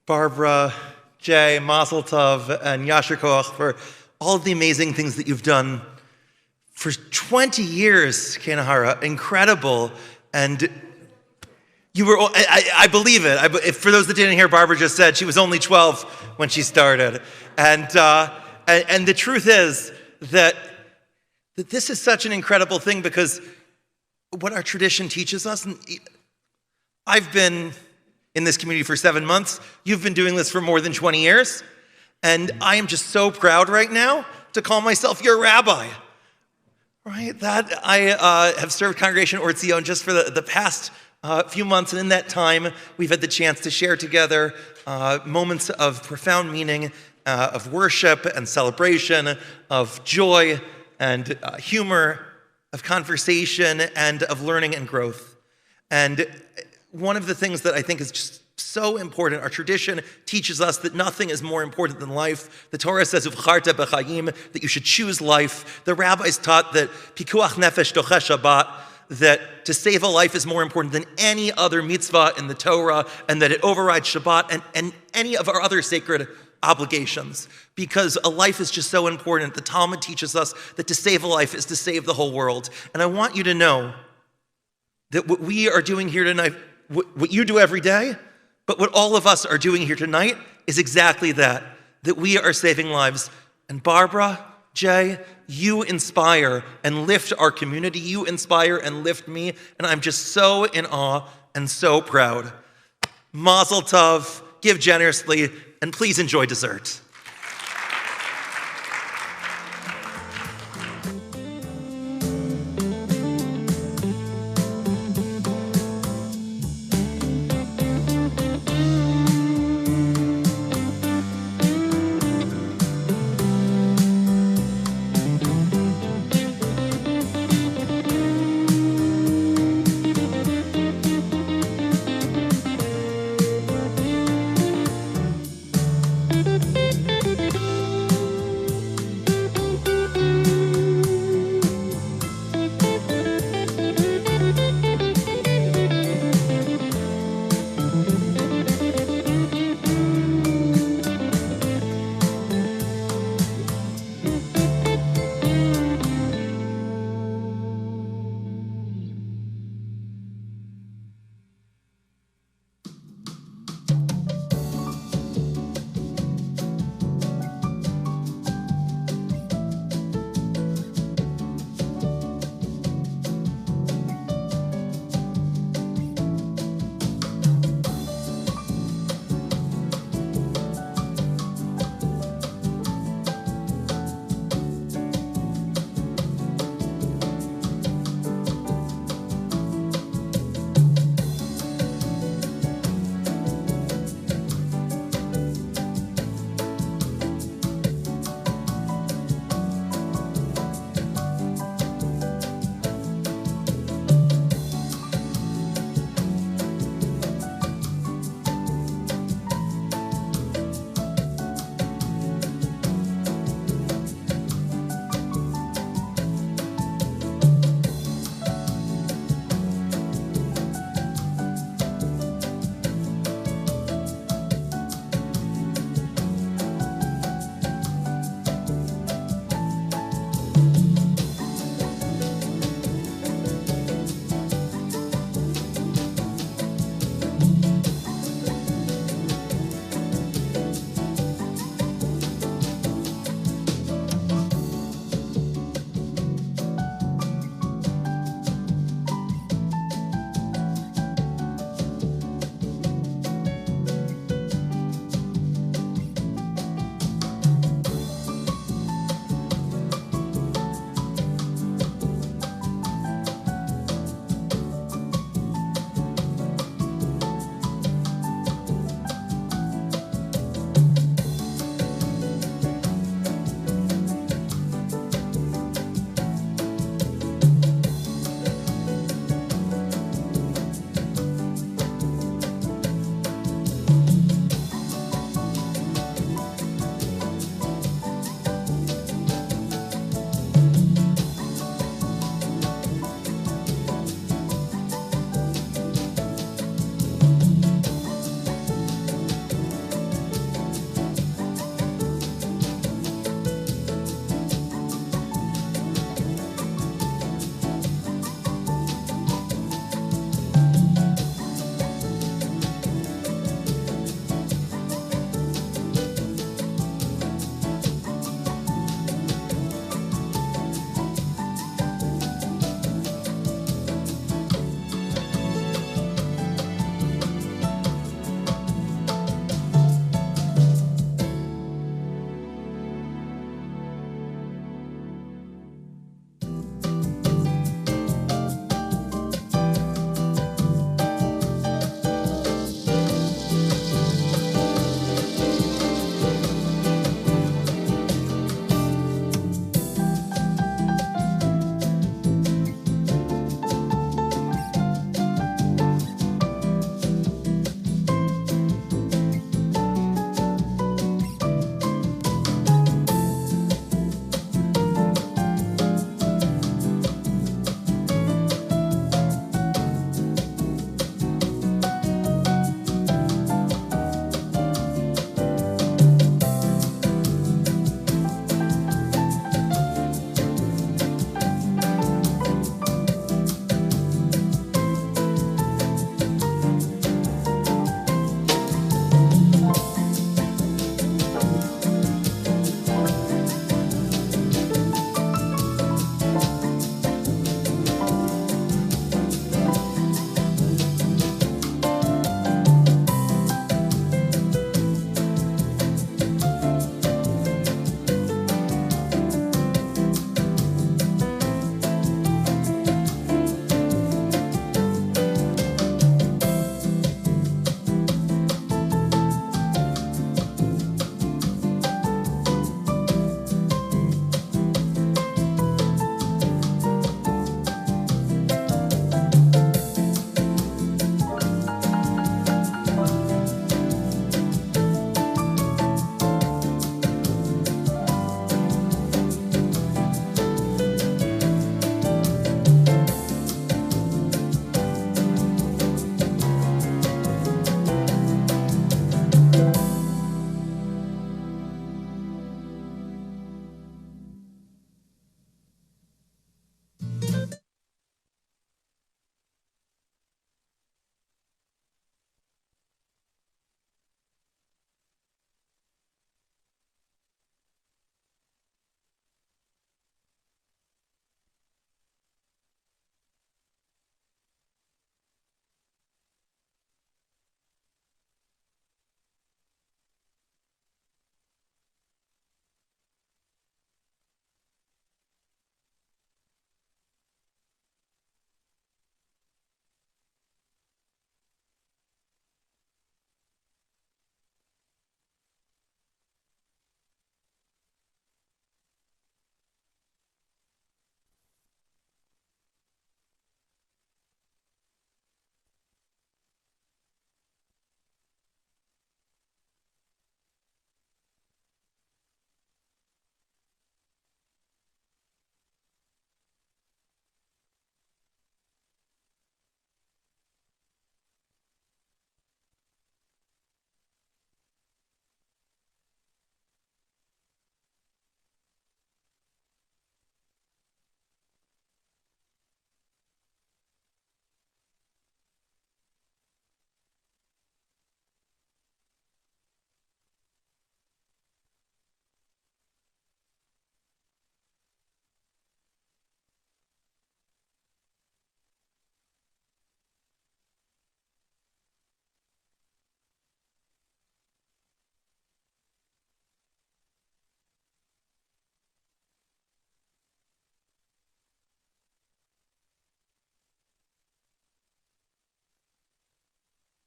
Barbara, Jay, Mazel Tov, and Yasher Koach for all of the amazing things that you've done for 20 years, Kenahara. Incredible. And you were, I believe it. For those that didn't hear, Barbara just said she was only 12 when she started. And the truth is that this is such an incredible thing, because what our tradition teaches us, and I've been in this community for 7 months. You've been doing this for more than 20 years. And I am just so proud right now to call myself your rabbi, right? That I have served Congregation Or Zion just for the past few months, and in that time, we've had the chance to share together moments of profound meaning, of worship and celebration, of joy and humor, of conversation, and of learning and growth. And one of the things that I think is just so important. Our tradition teaches us that nothing is more important than life. The Torah says, "Uvcharta b'chayim," that you should choose life. The rabbis taught that pikuach nefesh doche Shabbat, that to save a life is more important than any other mitzvah in the Torah, and that it overrides Shabbat and any of our other sacred obligations, because a life is just so important. The Talmud teaches us that to save a life is to save the whole world. And I want you to know that what we are doing here tonight, what you do every day, but what all of us are doing here tonight is exactly that we are saving lives. And Barbara, Jay, you inspire and lift our community. You inspire and lift me, and I'm just so in awe and so proud. Mazel tov, give generously, and please enjoy dessert.